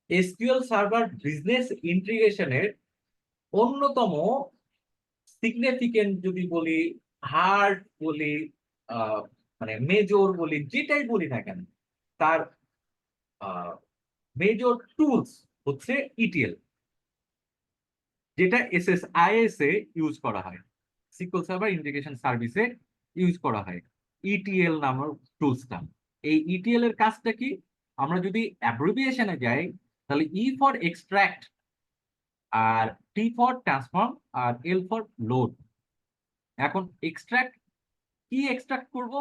এসকিউএল সার্ভার বিজনেস ইন্টিগ্রেশনের অন্যতম সিগনিফিকেন্ট যদি বলি, হার্ড বলি, আহ, মানে মেজর বলি, যেটাই বলি না কেন, তার মেজর টুলস হচ্ছে ইটিএল, যেটা এসএসআইএস এ ইউজ করা হয়, সিকিউএল সার্ভার ইন্টিগ্রেশন সার্ভিসে ইউজ করা হয় ইটিএল নামের টুলসটা। এই ইটিএল এর কাজটা কি? আমরা যদি অ্যাব্রিভিয়েশনে যাই, তাহলে ই ফর এক্সট্রাক্ট, আর টি ফর ট্রান্সফর্ম, আর এল ফর লোড। এখন এক্সট্রাক্ট, কি এক্সট্রাক্ট করব?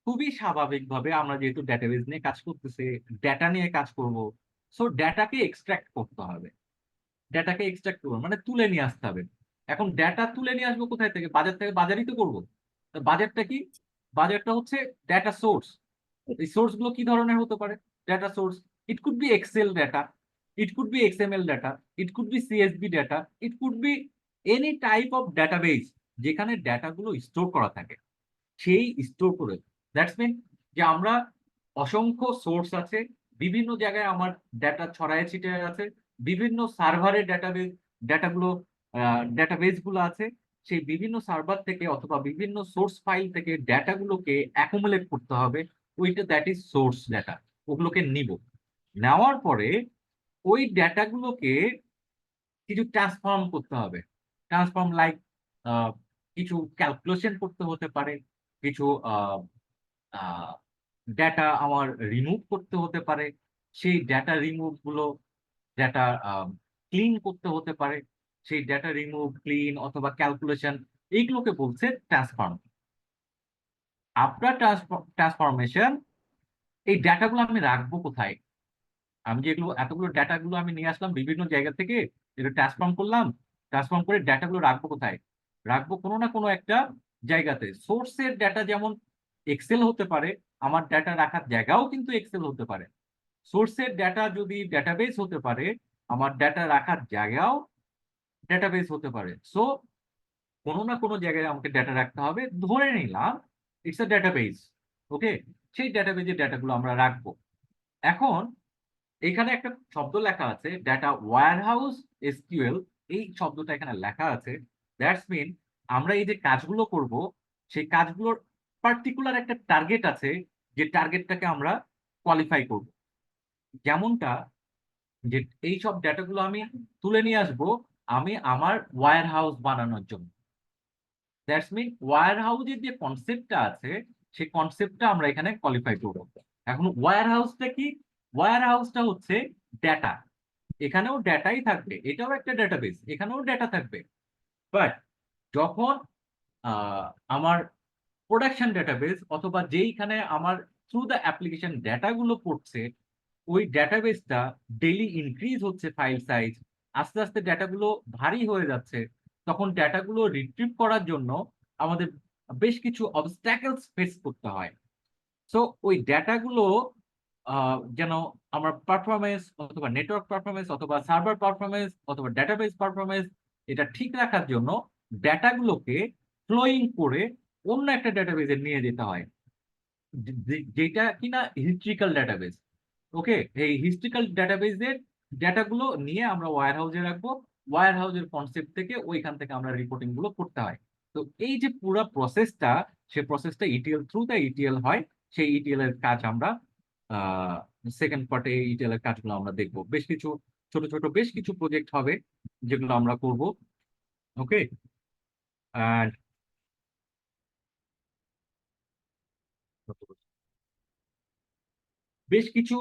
খুবই স্বাভাবিকভাবে আমরা যেহেতু ডেটাবেজ নিয়ে কাজ করতেছি, ডেটা নিয়ে কাজ করব, সো ডেটাকে এক্সট্রাক্ট করতে হবে। ডেটাকে এক্সট্রাক্ট করবো মানে তুলে নিয়ে আসতে হবে। এখন ডেটা তুলে নিয়ে আসবো কোথায় থেকে? বাজার থেকে, বাজারই তো করবো। তো বাজারটা কি? বাজারটা হচ্ছে ডেটা সোর্স। এই সোর্স গুলো কি ধরনের হতে পারে? Data source, it could be Excel data, it could be XML data, it could be CSV data, it could be any type of database যেখানে ডেটাগুলো স্টোর করা থাকে, সেই স্টোর করে। দ্যাটস মিন যে আমরা অসংখ্য সোর্স আছে, বিভিন্ন জায়গায় আমার ডেটা ছড়ায় ছিটিয়ে আছে, বিভিন্ন সার্ভারের ডেটাগুলো ডেটাবেজ গুলো আছে, সেই বিভিন্ন সার্ভার থেকে অথবা বিভিন্ন সোর্স ফাইল থেকে ডেটাগুলোকে অ্যাকুমুলেট করতে হবে। ওইটা দ্যাট ইজ সোর্স ডেটা। ওগুলোকে নিব, নেওয়ার পরে ওই ডেটাগুলোকে কিছু ট্রান্সফর্ম করতে হবে। ট্রান্সফর্ম লাইক কিছু ক্যালকুলেশন করতে হতে পারে, কিছু ডেটা আমার রিমুভ করতে হতে পারে, সেই ডেটা রিমুভ গুলো ডেটা ক্লিন করতে হতে পারে, সেই ডেটা রিমুভ, ক্লিন অথবা ক্যালকুলেশন, এইগুলোকে বলছে ট্রান্সফর্ম। আফটার ট্রান্সফরমেশন, এই ডেটাগুলো আমি রাখবো কোথায়? আমি যেগুলো এতগুলো ডেটাগুলো আমি নিয়ে আসলাম বিভিন্ন জায়গা থেকে, এটা ট্রান্সফর্ম করলাম, ট্রান্সফর্ম করে ডেটাগুলো রাখবো কোথায়? রাখবো কোনো না কোনো একটা জায়গাতে। সোর্সের ডেটা যেমন এক্সেল হতে পারে, আমার ডেটা রাখার জায়গাও কিন্তু এক্সেল হতে পারে। সোর্সের ডেটা যদি ডেটাবেস হতে পারে, আমার ডেটা রাখার জায়গাও ডেটাবেস হতে পারে। সো কোনো না কোনো জায়গায় আমাকে ডেটা রাখতে হবে, ধরে নিলাম ইটস আ ডেটাবেস। ওকে, সেই ডেটাবেজের ডেটাগুলো আমরা রাখবো। এখন এখানে একটা শব্দ লেখা আছে, ডেটা ওয়্যারহাউস এসকিউএল, এই শব্দটা এখানে লেখা আছে। দ্যাটস মিন আমরা এই যে কাজগুলো করব, সেই কাজগুলোর পার্টিকুলার একটা টার্গেট আছে, যে টার্গেটটাকে আমরা কোয়ালিফাই করব। যেমনটা যে এই সব ডেটাগুলো আমি তুলে নিয়ে আসব আমি আমার ওয়্যার হাউস বানানোর জন্য। দ্যাটস মিন ওয়্যার হাউসের যে কনসেপ্টটা আছে, সেই কনসেপ্টটা আমরা এখানে কোয়ালিফাই করব। এখন ওয়্যার হাউসটা কি? ওয়্যার হাউসটা হচ্ছে ডেটা, এখানেও ডেটাই থাকবে, এটাও একটা ডেটাবেস, এখানেও ডেটা থাকবে। বাট যখন আহ, আমার প্রোডাকশন ডেটাবেস অথবা যেইখানে আমার থ্রু দ্য অ্যাপ্লিকেশন ডেটাগুলো পড়ছে, ওই ডেটাবেসটা ডেইলি ইনক্রিজ হচ্ছে ফাইল সাইজ, আস্তে আস্তে ডেটাগুলো ভারী হয়ে যাচ্ছে, তখন ডেটাগুলো রিট্রিভ করার জন্য আমাদের বেশ কিছু অবস্ট্যাকলস ফেস করতে হয়। সো ওই ডেটাগুলো যেন আমার পারফরমেন্স অথবা নেটওয়ার্ক পারফরমেন্স অথবা সার্ভার পারফরমেন্স অথবা ডেটাবেস পারফরমেন্স এটা ঠিক রাখার জন্য ডেটাগুলোকে ফ্লোয়িং করে অন্য একটা ডেটাবেসে নিয়ে যেতে হয়, যেটা কিনা হিস্ট্রিক্যাল ডেটাবেস। ওকে, এই হিস্ট্রিক্যাল ডেটাবেসের ডেটাগুলো নিয়ে আমরা ওয়্যার হাউসে রাখবো, ওয়্যার হাউসের কনসেপ্ট থেকে ওইখান থেকে আমরা রিপোর্টিং গুলো করতে হয়। তো এই যে পুরো প্রসেসটা, সে প্রসেসটা ইটিএল থ্রু দ্য ইটিএল হয়। সেই ইটিএল এর কাজ আমরা সেকেন্ড পার্টে ইটিএল এর কাজগুলো আমরা দেখবো, বেশ কিছু ছোট ছোট বেশ কিছু প্রজেক্ট হবে যেগুলো আমরা করব। ওকে, অ্যান্ড বেশ কিছু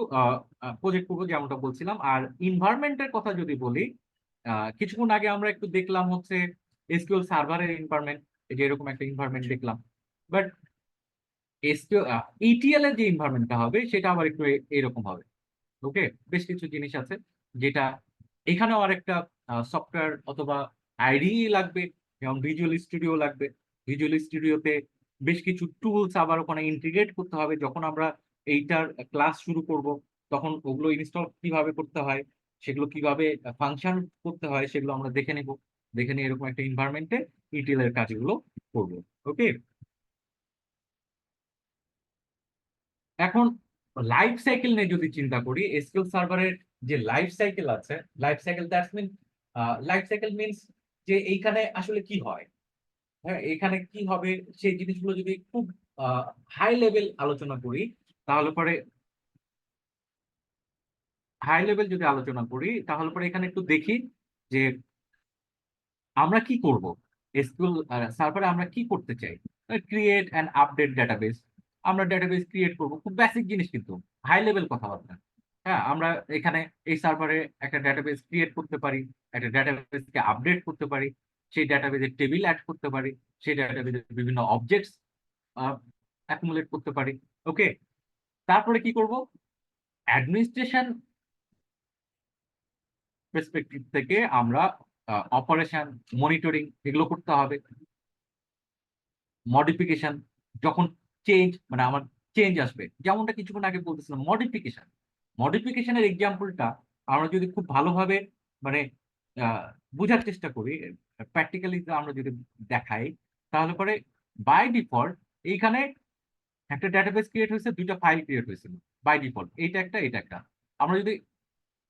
প্রজেক্ট করবো যেমনটা বলছিলাম। আর ইনভায়রনমেন্টের কথা যদি বলি, কিছুক্ষণ আগে আমরা একটু দেখলাম হচ্ছে এসকিউএল সার্ভারের ইনভায়রনমেন্ট, যে এরকম একটা ইনভায়রনমেন্ট দেখলাম। বাট এসকিউএল ইটিএল এর যে ইনভায়রনমেন্টটা হবে সেটা আবার একটু এরকম হবে। ওকে, বেশ কিছু জিনিস আছে যেটা এখানেও আরেকটা সফটওয়্যার অথবা আইডি লাগবে, যেমন ভিজুয়াল স্টুডিও লাগবে। ভিজুয়াল স্টুডিওতে বেশ কিছু টুলস আবার ওখানে ইন্টিগ্রেট করতে হবে। যখন আমরা এইটার ক্লাস শুরু করব, তখন ওগুলো ইনস্টল কিভাবে করতে হয়, সেগুলো কিভাবে ফাংশন করতে হয়, সেগুলো আমরা দেখে নেব। দেখে নিয়ে এরকম একটা এনভায়রনমেন্টে ইটিএল এর কাজগুলো করব। ওকে, এখন লাইফ সাইকেল নিয়ে যদি চিন্তা করি, এসকিউএল সার্ভারের যে লাইফ সাইকেল আছে, life cycle that's mean life cycle means যে এইখানে আসলে কি হয়, হ্যাঁ এখানে কি হবে, সেই জিনিসগুলো যদি খুব হাই লেভেল আলোচনা করি, তাহলে পরে হাই লেভেল যদি আলোচনা করি তাহলে পরে এখানে একটু দেখি যে আমরা কি করব। এসকিউএল সার্ভারে আমরা কি করতে চাই, ক্রিয়েট অ্যান্ড আপডেট ডেটাবেস। আমরা ডেটাবেস ক্রিয়েট করব, খুব বেসিক জিনিস কিন্তু হাই লেভেল কথাবার্তা। হ্যাঁ, আমরা এখানে এই সার্ভারে একটা ডেটাবেস ক্রিয়েট করতে পারি, একটা ডেটাবেসকে আপডেট করতে পারি, সেই ডেটাবেসে টেবিল অ্যাড করতে পারি, সেই ডেটাবেসে বিভিন্ন অবজেক্টস অ্যাকুমুলেট করতে পারি। ওকে, তারপরে কি করব, অ্যাডমিনিস্ট্রেশন পার্সপেক্টিভ থেকে আমরা অপারেশন, মনিটরিং এগুলো করতে হবে। মডিফিকেশন, যখন চেঞ্জ মানে আমার চেঞ্জ আসবে, যেমনটা কিছুক্ষণ আগে বলতেছিলাম মডিফিকেশন। মডিফিকেশনের এক্সাম্পলটা আমরা যদি খুব ভালোভাবে মানে আহ, বোঝার চেষ্টা করি, প্র্যাকটিক্যালি আমরা যদি দেখাই, তাহলে পরে বাই ডিফল্ট এইখানে একটা ডেটাবেস ক্রিয়েট হয়েছে, দুইটা ফাইল ক্রিয়েট হয়েছিল বাই ডিফল্ট, এইটা একটা এটা একটা। আমরা যদি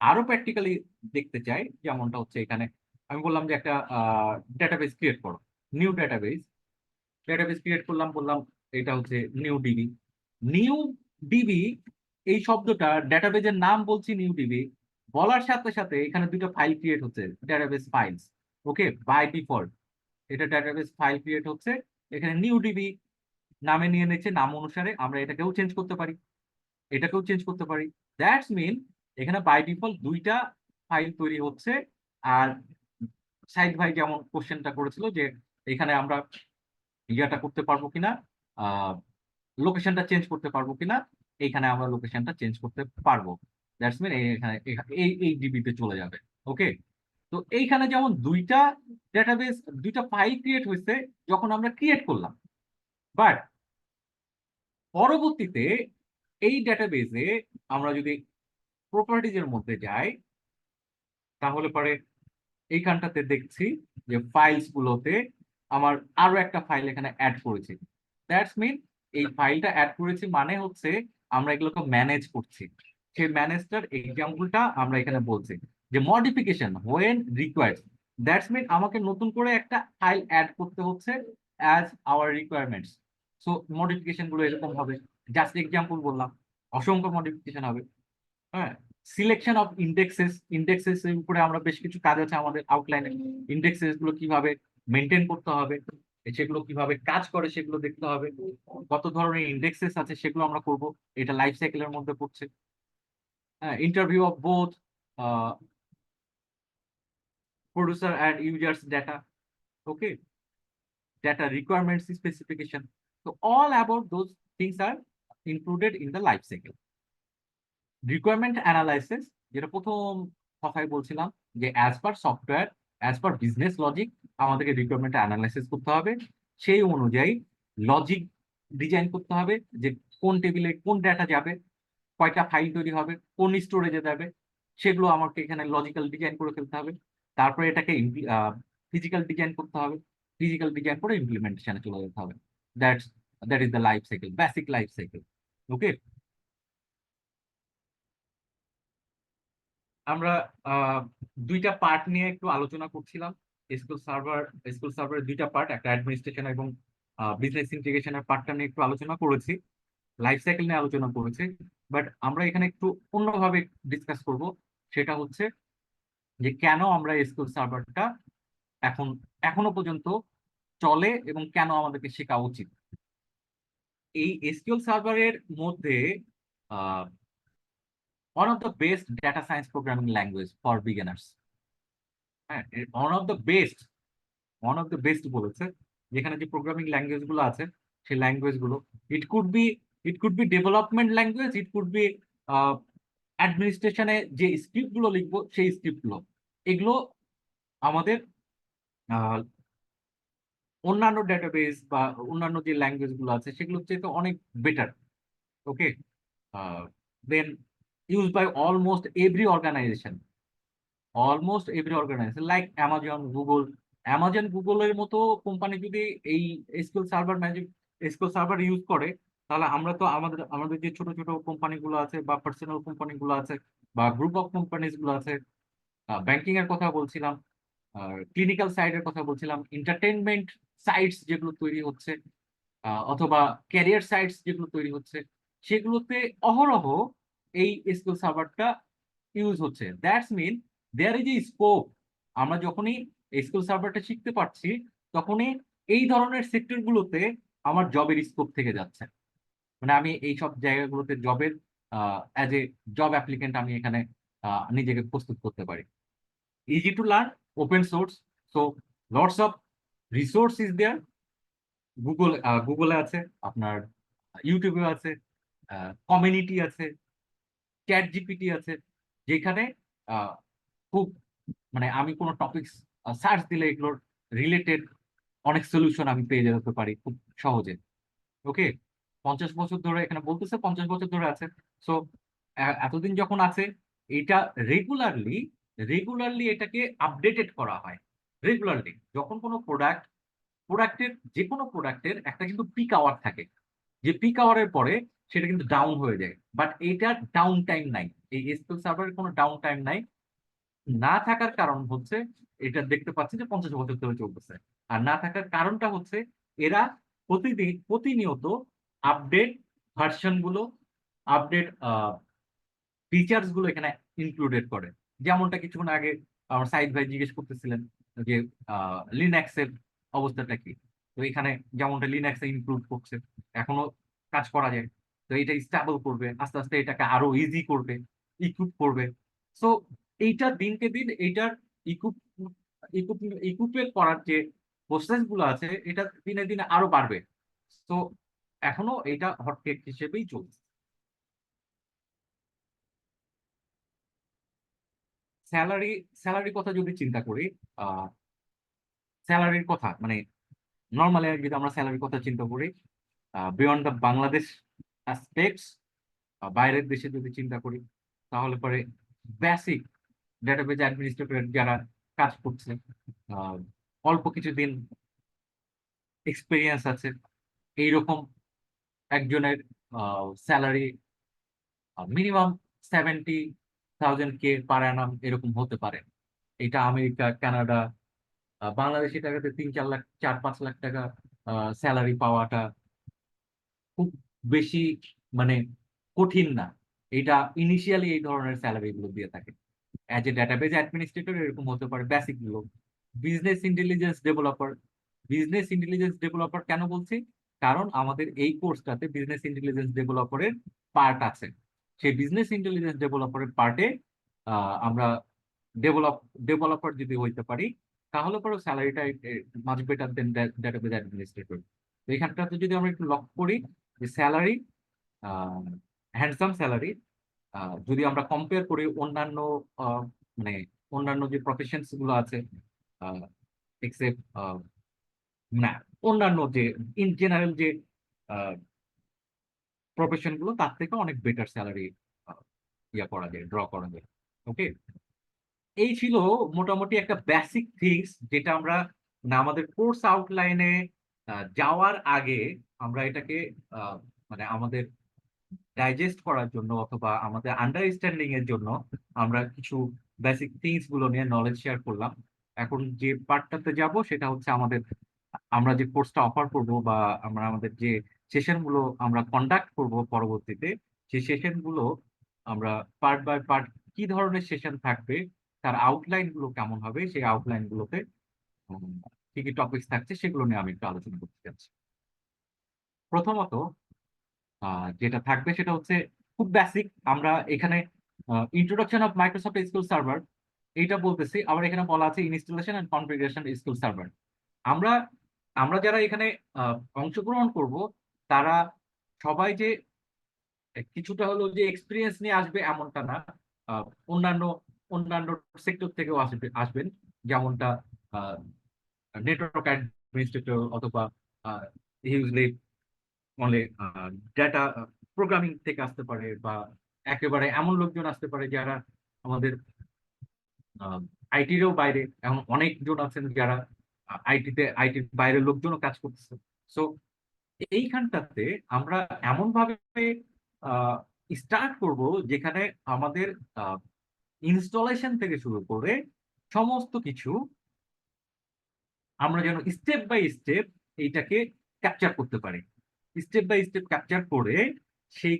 আরো প্র্যাকটিক্যালি দেখতে চাই, যেমনটা হচ্ছে এখানে আমি বললাম যে একটা ডেটাবেস ক্রিয়েট করো, নিউ ডেটাবেস। ডেটাবেস ক্রিয়েট করলাম, বললাম এটা হচ্ছে নিউ ডিবি। নিউ ডিবি এই শব্দটা, ডেটাবেজের নাম বলছি নিউ ডিবি, বলার সাথে সাথে এখানে দুটো ফাইল ক্রিয়েট হচ্ছে, database files. Okay, by default এটা ডেটাবেস ফাইল ক্রিয়েট হচ্ছে, এখানে নিউ ডিবি নামে নিয়ে নিচ্ছে, নাম অনুসারে আমরা এটাকেও চেঞ্জ করতে পারি, এটাকেও চেঞ্জ করতে পারি। দ্যাটস মিন এখানে বাই ডিফল্ট দুইটা ফাইল তৈরি হচ্ছে। আর সাইদ ভাই যেমন কোশ্চেনটা করেছিল যে এখানে আমরা ইয়াটা করতে পারবো কিনা, লোকেশনটা চেঞ্জ করতে পারবো কিনা, এইখানে আমরা লোকেশনটা চেঞ্জ করতে পারবো। দ্যাটস মিন এখানে এই এই ডিবিতে চলে যাবে। ওকে, তো এইখানে যেমন দুইটা ডেটাবেস, দুইটা ফাইল ক্রিয়েট হয়েছে যখন আমরা ক্রিয়েট করলাম, বাট পরবর্তীতে এই ডেটাবেসে আমরা যদি প্রপার্টিজের মধ্যে যাই, তাহলে পরে এইখানটাতে দেখছি যে ফাইলস গুলোতে আমার আরো একটা ফাইল এখানে অ্যাড করেছি। দ্যাটস মিন এই ফাইলটা অ্যাড করেছি মানে হচ্ছে আমরা এগুলোকে ম্যানেজ করছি। সেই ম্যানেজটার এক্সাম্পলটা আমরা এখানে বলছি যে modification when required. That's mean আমাকে নতুন করে একটা ফাইল অ্যাড করতে হচ্ছে as our requirements. So modification গুলো এরকম হবে, জাস্ট এক্সাম্পল বললাম, অসংখ্য মডিফিকেশন হবে। হ্যাঁ, সিলেকশন অফ ইন্ডেক্সেস, ইন্ডেক্সেস এর উপরে আমরা বেশ কিছু কাজ আছে আমাদের আউটলাইনে। ইন্ডেক্সেস গুলো কিভাবে মেনটেন করতে হবে, সেগুলো কিভাবে কাজ করে সেগুলো দেখতে হবে, কত ধরনের ইন্ডেক্সেস আছে সেগুলো আমরা করব, এটা লাইফ সাইকেলের মধ্যে পড়ছে। Interview of both producer and users data, okay, data requirements specification. So all about those things are included in the life cycle. Requirement analysis, যেটা প্রথম কথাই বলছিলাম, যে as per software, as per business logic আমাদেরকে requirement analysis করতে হবে। সেই অনুযায়ী লজিক ডিজাইন করতে হবে, যে কোন টেবিলে কোন ডেটা যাবে, কয়টা ফাইল তৈরি হবে, কোন স্টোরেজে যাবে, সেগুলো আমাকে এখানে লজিক্যাল ডিজাইন করে ফেলতে হবে। তারপরে এটাকে ফিজিক্যাল ডিজাইন করতে হবে, ফিজিক্যাল ডিজাইন করে ইমপ্লিমেন্টেশনে চলে যেতে হবে। That is the life cycle, basic life cycle. Okay, আমরা দুইটা পার্ট নিয়ে একটু আলোচনা করছিলাম। এসকিউএল সার্ভারের দুইটা পার্ট, একটা অ্যাডমিনিস্ট্রেশন এবং বিজনেস ইন্টিগ্রেশনের পার্টটা নিয়ে একটু আলোচনা করেছি, লাইফ সাইকেল নিয়ে আলোচনা করেছি। বাট আমরা এখানে একটু অন্যভাবে ডিসকাস করব, সেটা হচ্ছে যে কেন আমরা এসকিউএল সার্ভারটা এখনো পর্যন্ত চলে এবং কেন আমাদেরকে শেখা উচিত। এই এসকিউএল সার্ভারের মধ্যে one of the best data science programming language for beginners, হ্যাঁ, one of the best বলেছে। যেখানে যে প্রোগ্রামিং ল্যাঙ্গুয়েজ গুলো আছে, সেই ল্যাঙ্গুয়েজ গুলো it could be development language, it could be অ্যাডমিনিস্ট্রেশনে যে স্ক্রিপ্ট গুলো লিখবো সেই স্ক্রিপ্ট গুলো, এগুলো আমাদের আহ, অন্যান্য ডেটাবেস বা অন্যান্য যে ল্যাঙ্গুয়েজ গুলো আছে সেগুলোর চেয়ে অনেক better. Okay, then use by almost every organisation like Amazon গুগলের মতো কোম্পানি যদি এই এসকিউএল সার্ভার ইউজ করে, তাহলে আমরা তো আমাদের আমাদের যে ছোট ছোট কোম্পানিগুলো আছে বা পার্সোনাল কোম্পানিগুলো আছে বা গ্রুপ অফ কোম্পানিজ গুলো আছে, ব্যাংকিং এর কথা বলছিলাম, ক্লিনিক্যাল সাইডের কথা বলছিলাম, এন্টারটেনমেন্ট সাইটস যেগুলো তৈরি হচ্ছে, অথবা ক্যারিয়ার সাইটস যেগুলো তৈরি হচ্ছে, সেগুলোতে অহরহ এই এসকিউএল সার্ভারটা ইউজ হচ্ছে। That's mean there is a scope. আমরা যখনই এসকিউএল সার্ভারটা শিখতে পারছি, তখনই এই ধরনের সেক্টর গুলোতে আমার জবের স্কোপ থেকে যাচ্ছে। মানে আমি এই সব জায়গাগুলোতে জবের অ্যাজ এ জব অ্যাপ্লিকেন্ট আমি এখানে নিজেকে প্রস্তুত করতে পারি। Easy to learn, open source, so lots of resource is there. গুগলে আছে, আপনার ইউটিউবে আছে, কমিউনিটি আছে, চ্যাট জিপিটি আছে, যেখানে আহ, খুব মানে আমি কোনো টপিকস সার্চ দিলে এগুলোর রিলেটেড অনেক সলিউশন আমি পেয়ে যেতে পারি খুব সহজে। ওকে, 50 বছর ধরে এখানে বলতেছে, 50 বছর ধরে আছে। সো এতদিন যখন আছে, এটা রেগুলারলি রেগুলারলি এটাকে আপডেটেড করা হয়। রেগুলারলি যখন কোনো যে কোনো প্রোডাক্টের একটা কিন্তু পিক আওয়ার থাকে, যে পিক আওয়ারের পরে সেটা কিন্তু ডাউন হয়ে যায়। বাট এইটা ডাউন টাইম নাই, এই এসকিউএল সার্ভারের কোনো ডাউন টাইম নাই। না থাকার কারণ হচ্ছে, এটা দেখতে পাচ্ছি যে 50 বছর ধরে চলতেছে। আর না থাকার কারণটা হচ্ছে, এরা প্রতিনিয়ত আপডেট ভার্সন গুলো, আপডেট ফিচার্স গুলো এখানে ইনক্লুডেড করে। যেমনটা কিছুক্ষণ আগে আমার সাইদ ভাই জিজ্ঞেস করতেছিলেন যে লিনাক্সের অবস্থাটা কি। তো এখানে যেমনটা লিনাক্সে ইনক্লুড করছে, এখনো কাজ করা যায়। তো এটা স্টেবল করবে, আস্তে আস্তে এটাকে আরো ইজি করবে, ইকুইপ করবে। সো এইটা দিনকে দিন এইটার ইকুইপ ইকুইপের করার যে প্রসেস গুলো আছে, এটা দিনে দিনে আরো বাড়বে। তো এখনো এটা হটকেক হিসেবেই চলছে। স্যালারি স্যালারির কথা যদি চিন্তা করি, আহ স্যালারির কথা মানে নর্মালি যদি আমরা স্যালারির কথা চিন্তা করি, বিয়ন্ড দ্য বাংলাদেশ অ্যাসপেক্টস, বাইরের দেশে যদি চিন্তা করি, তাহলে পরে বেসিক ডেটাবেজ অ্যাডমিনিস্ট্রেটর যারা কাজ করছে, আহ, অল্প কিছুদিন এক্সপিরিয়েন্স আছে, এইরকম একজনের স্যালারি মিনিমাম 70,000 কে পার অ্যানাম এরকম হতে পারে। এটা আমেরিকা, কানাডা, বাংলাদেশি টাকাতে 3-4 লাখ, 4-5 লাখ টাকা স্যালারি পাওয়াটা খুব বেশি মানে কঠিন না। এটা ইনিশিয়ালি এই ধরনের স্যালারি গুলো দিয়ে থাকে। অ্যাজ এ ডেটাবেজ অ্যাডমিনিস্ট্রেটর এরকম হতে পারে বেসিক গুলো। বিজনেস ইন্টেলিজেন্স ডেভেলপার, কেন বলছি? কারণ আমাদের এই কোর্সটাতে বিজনেস ইন্টেলিজেন্স ডেভেলপারের পার্ট আছে। সেই বিজনেস ইন্টেলিজেন্স ডেভেলপারের পার্টে আমরা ডেভেলপার যদি হইতে পারি, তাহলে পরে স্যালারিটা মাচ বেটার দেন ডেটাবেজ অ্যাডমিনিস্ট্রেটর। তো এখানটাতে যদি আমরা একটু লক্ষ্য করি যে স্যালারি, হ্যান্ডসাম স্যালারি, যদি আমরা কম্পেয়ার করি অন্যান্য আহ, মানে অন্যান্য যে প্রফেশনস গুলো আছে, এক্সেপ্ট না অন্যান্য যে ইন জেনারেল যে প্রফেশন গুলো, তার থেকে অনেক বেটার স্যালারি ইয়া করা যায়, ড্র করা যায়। ওকে, এই ছিল মোটামুটি একটা বেসিক থিংস, যেটা আমরা আমাদের কোর্স আউটলাইনে যাওয়ার আগে আমরা এটাকে আহ, আমাদের ডাইজেস্ট করার জন্য অথবা আমাদের আন্ডারস্ট্যান্ডিং এর জন্য আমরা কিছু বেসিক থিংস গুলো নিয়ে নলেজ শেয়ার করলাম। এখন যে পার্টটাতে যাব সেটা হচ্ছে আমরা যে কোর্সটা অফার করব বা আমরা আমাদের যে সেশন গুলো আমরা কন্ডাক্ট করব পরবর্তীতে, সেই সেশন গুলো আমরা পার্ট বাই পার্ট কি ধরনের সেশন থাকবে, তার আউটলাইন গুলো কেমন হবে, সেই আউটলাইন গুলোতে উম, কি কি টপিকস থাকছে সেগুলো নিয়ে আমি একটু আলোচনা করতে চাচ্ছি। প্রথমত যেটা থাকবে সেটা হচ্ছে খুব বেসিক। আমরা এখানে introduction of Microsoft SQL server এইটা বলতেছি, আবার এখানে বলা আছে installation and configuration SQL server. আমরা আমরা যারা এখানে অংশগ্রহণ করব, তারা সবাই যে কিছুটা হলো যে এক্সপিরিয়েন্স নিয়ে আসবে এমনটা না। আহ, অন্যান্য অন্যান্য সেক্টর থেকেও আসবেন, যেমনটা নেটওয়ার্ক অ্যাডমিনিস্ট্রেটর অথবা হিউজলি অনলি ডেটা প্রোগ্রামিং থেকে আসতে পারে, বা একেবারে এমন লোকজন আসতে পারে যারা আমাদের আইটিরও বাইরে, এমন অনেকজন আছেন যারা আইটির বাইরের লোকজনও কাজ করতেছে। সো এইখানটাতে আমরা এমন ভাবে স্টার্ট করব যেখানে আমাদের ইনস্টলেশন থেকে শুরু করে সমস্ত কিছু আমরা যেন স্টেপ বাই স্টেপ এইটাকে ক্যাপচার করতে পারি। স্টেপ বাই স্টেপ ক্যাপচার করে সেই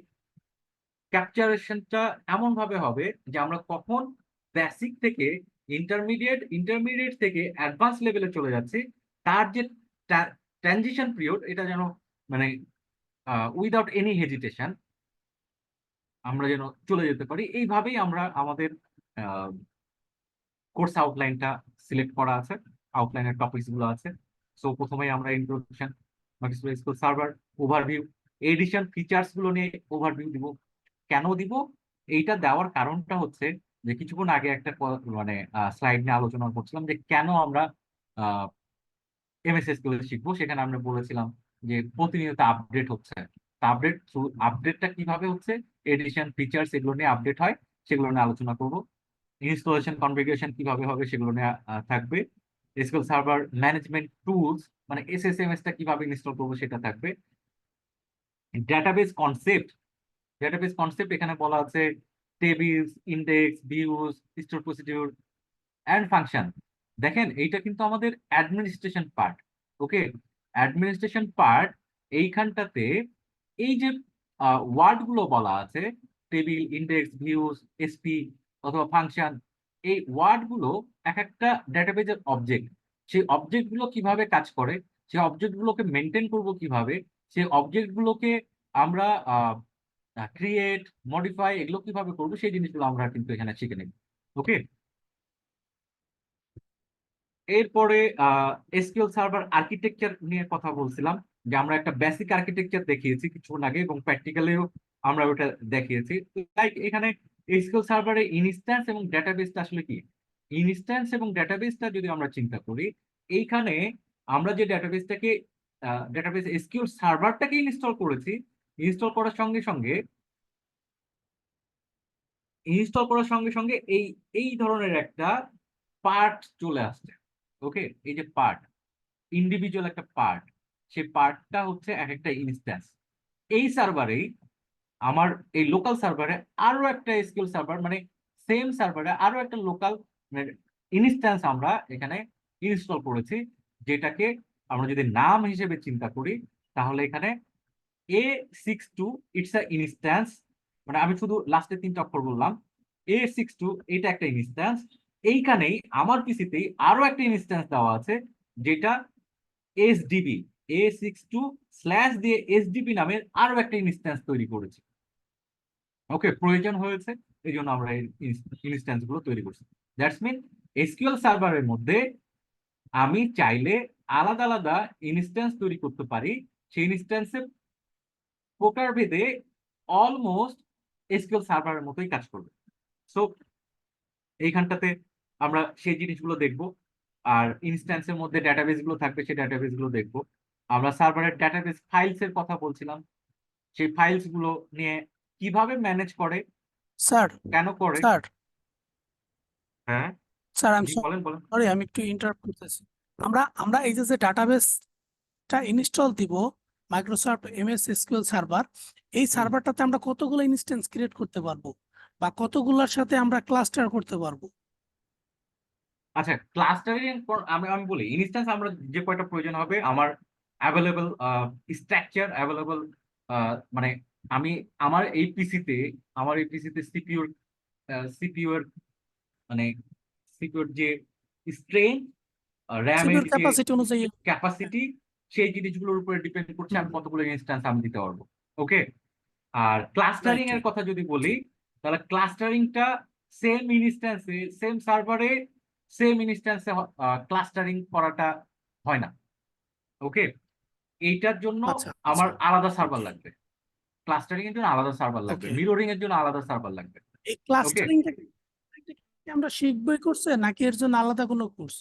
ক্যাপচারেশনটা এমন ভাবে হবে যে আমরা কখন বেসিক থেকে ইন্টারমিডিয়েট, ইন্টারমিডিয়েট থেকে অ্যাডভান্স লেভেলে চলে যাচ্ছি, তার যে ট্রানজিশন পিরিয়ড, এটা যেন মানে উইদাউট এনি হেজিটেশন আমরা যেন চলে যেতে পারি। এইভাবেই আমরা আমাদের কোর্স আউটলাইনটা সিলেক্ট করা আছে, আউটলাইনের টপিকস গুলো আছে। সো প্রথমেই আমরা introduction, Microsoft SQL server, overview, edition features গুলো নিয়ে ওভারভিউ দিব। কেন দিব? এইটা দেওয়ার কারণটা হচ্ছে যে কিছুক্ষণ আগে একটা স্লাইড নিয়ে আলোচনা করছিলাম যে কেন আমরা এমএস এসকিউএল শিখবো। সেখানে আমরা বলেছিলাম যে প্রতিনিয়ত আপডেট হচ্ছে। আপডেটটা কিভাবে হচ্ছে, এডিশন ফিচার্স এগুলো নিয়ে আপডেট হয়, সেগুলো নিয়ে আলোচনা করব। ইনস্টলেশন কনফিগারেশন কিভাবে হবে সেগুলো নিয়ে থাকবে। এসকিউএল সার্ভার ম্যানেজমেন্ট টুলস মানে এসএসএমএস টা কিভাবে ইনস্টল করবো সেটা থাকবে। ডেটাবেস কনসেপ্ট, ডেটাবেস কনসেপ্ট এখানে বলা আছে tables, index, views, store procedure and function. দেখেন এইটা কিন্তু আমাদের অ্যাডমিনিস্ট্রেশন পার্ট। ওকে, অ্যাডমিনিস্ট্রেশন পার্ট। এইখানটাতে এই যে ওয়ার্ড গুলো বলা আছে, টেবিল, ইন্ডেক্স, ভিউজ, এসপি অথবা ফাংশন, এই ওয়ার্ড গুলো এক একটা ডেটাবেজের অবজেক্ট। সেই অবজেক্ট গুলো কিভাবে কাজ করে, সেই অবজেক্ট গুলোকে মেনটেন করবো কিভাবে, সেই অবজেক্ট গুলোকে আমরা ক্রিয়েট, মডিফাই এগুলো কিভাবে করবো, সেই জিনিসগুলো আমরা কিন্তু এখানে শিখে নেব। ওকে, এরপরে এসকিউএল সার্ভার আর্কিটেকচার নিয়ে কথা বলছিলাম, যে আমরা একটা বেসিক আর্কিটেকচার দেখিয়েছি কিছুক্ষণ আগে এবং প্র্যাকটিক্যালিও আমরা ওটা দেখিয়েছি। লাইক এখানে এসকিউএল সার্ভারের ইনস্ট্যান্স এবং ডেটাবেসটা আসলে কি, ইনস্ট্যান্স এবং ডেটাবেসটা যদি আমরা চিন্তা করি, এইখানে আমরা যে ডেটাবেস এসকিউএল সার্ভারটাকে ইনস্টল করেছি, ইনস্টল করার সঙ্গে সঙ্গে এই এই ধরনের একটা পার্ট চলে আসছে। ওকে, এই যে পার্ট, ইন্ডিভিজুয়াল একটা পার্ট, সেই পার্টটা হচ্ছে এক একটা ইনস্ট্যান্স। এই সার্ভারেই আমার এই লোকাল সার্ভারে আরো একটা এসকিউএল সার্ভার, মানে সেম সার্ভারে আরো একটা লোকাল ইনস্ট্যান্স আমরা এখানে ইনস্টল করেছি, যেটাকে আমরা যদি নাম হিসেবে চিন্তা করি, তাহলে এখানে A62 ইটস আ ইনস্ট্যান্স। মানে আমি শুধু লাস্টে 3টা অক্ষর বললাম, A62 এটা একটা ইনস্ট্যান্স। এইখানেই আমার পিসিতেই আরো একটা ইনস্ট্যান্স দেওয়া আছে, যেটা এসডিবি, A62 স্ল্যাশ দিয়ে এসডিবি নামের আরো একটা ইনস্ট্যান্স তৈরি করেছে। ওকে, প্রয়োজন হয়েছে, এই জন্য আমরা এই ইনস্ট্যান্স গুলো তৈরি করছি। দ্যাটস মিন এসকিউএল সার্ভারের মধ্যে আমি চাইলে আলাদা আলাদা ইনস্ট্যান্স তৈরি করতে পারি। সেই ইনস্ট্যান্সে প্রকারভেদে অলমোস্ট এসকিউএল সার্ভারের মতোই কাজ করবে। সো এইখানটাতে আমরা সেই জিনিসগুলো দেখব। আর ইনস্ট্যান্সের মধ্যে ডেটাবেস গুলো থাকবে, সেই ডেটাবেস গুলো দেখবো। আমরা সার্ভারের ডেটাবেস ফাইলস এর কথা বলছিলাম, সেই ফাইলস গুলো নিয়ে কিভাবে ম্যানেজ করে, স্যার কেন করে। স্যার হ্যাঁ, স্যার আই এম জি বলেন বলেন। সরি, আমি একটু ইন্টারাপ্ট করতেছি। আমরা আমরা এই যে ডাটাবেসটা ইনস্টল দিব, মাইক্রোসফট এমএস এসকিউএল সার্ভার, এই হুম। সার্ভারটাতে আমরা কতগুলো ইনস্ট্যান্স ক্রিয়েট করতে পারবো বা কতগুলোর সাথে আমরা ক্লাস্টার করতে পারবো? আচ্ছা, ক্লাস্টারিং আমি আমি বলি, ইনস্ট্যান্স আমরা যে কয়টা প্রয়োজন হবে, আমার অ্যাভেলেবল স্ট্রাকচার অ্যাভেলেবল, মানে আমি আমার এই পিসিতে সিপিইউ এর মানে সিপিইউর যে স্ট্রেন, র্যামের সিপিইউর যে ক্যাপাসিটি অনুযায়ী। ক্যাপাসিটি, সেই জিনিসগুলোর উপরে ডিপেন্ড করছে হুম, আমি কতগুলো ইনস্ট্যান্স আমি দিতে পারবো। ওকে। আর ক্লাস্টারিং রাইট এর রাইট। কথা যদি বলি, তাহলে ক্লাস্টারিংটা সেম ইনস্ট্যান্সে, সেম সার্ভারে, সেম ইনস্ট্যান্সে ক্লাস্টারিং করাটা হয় না। ওকে। এইটার জন্য আচ্ছা আমার আচ্ছা। আলাদা সার্ভার ওকে লাগবে, ক্লাস্টারিং এর জন্য আলাদা সার্ভার লাগবে, ওকে। মিররিং এর জন্য আলাদা সার্ভার লাগবে। এই ওকে। ক্লাস্টারিংটা কি আমরা শিখবই কোর্সে নাকি এর জন্য আলাদা কোনো কোর্স?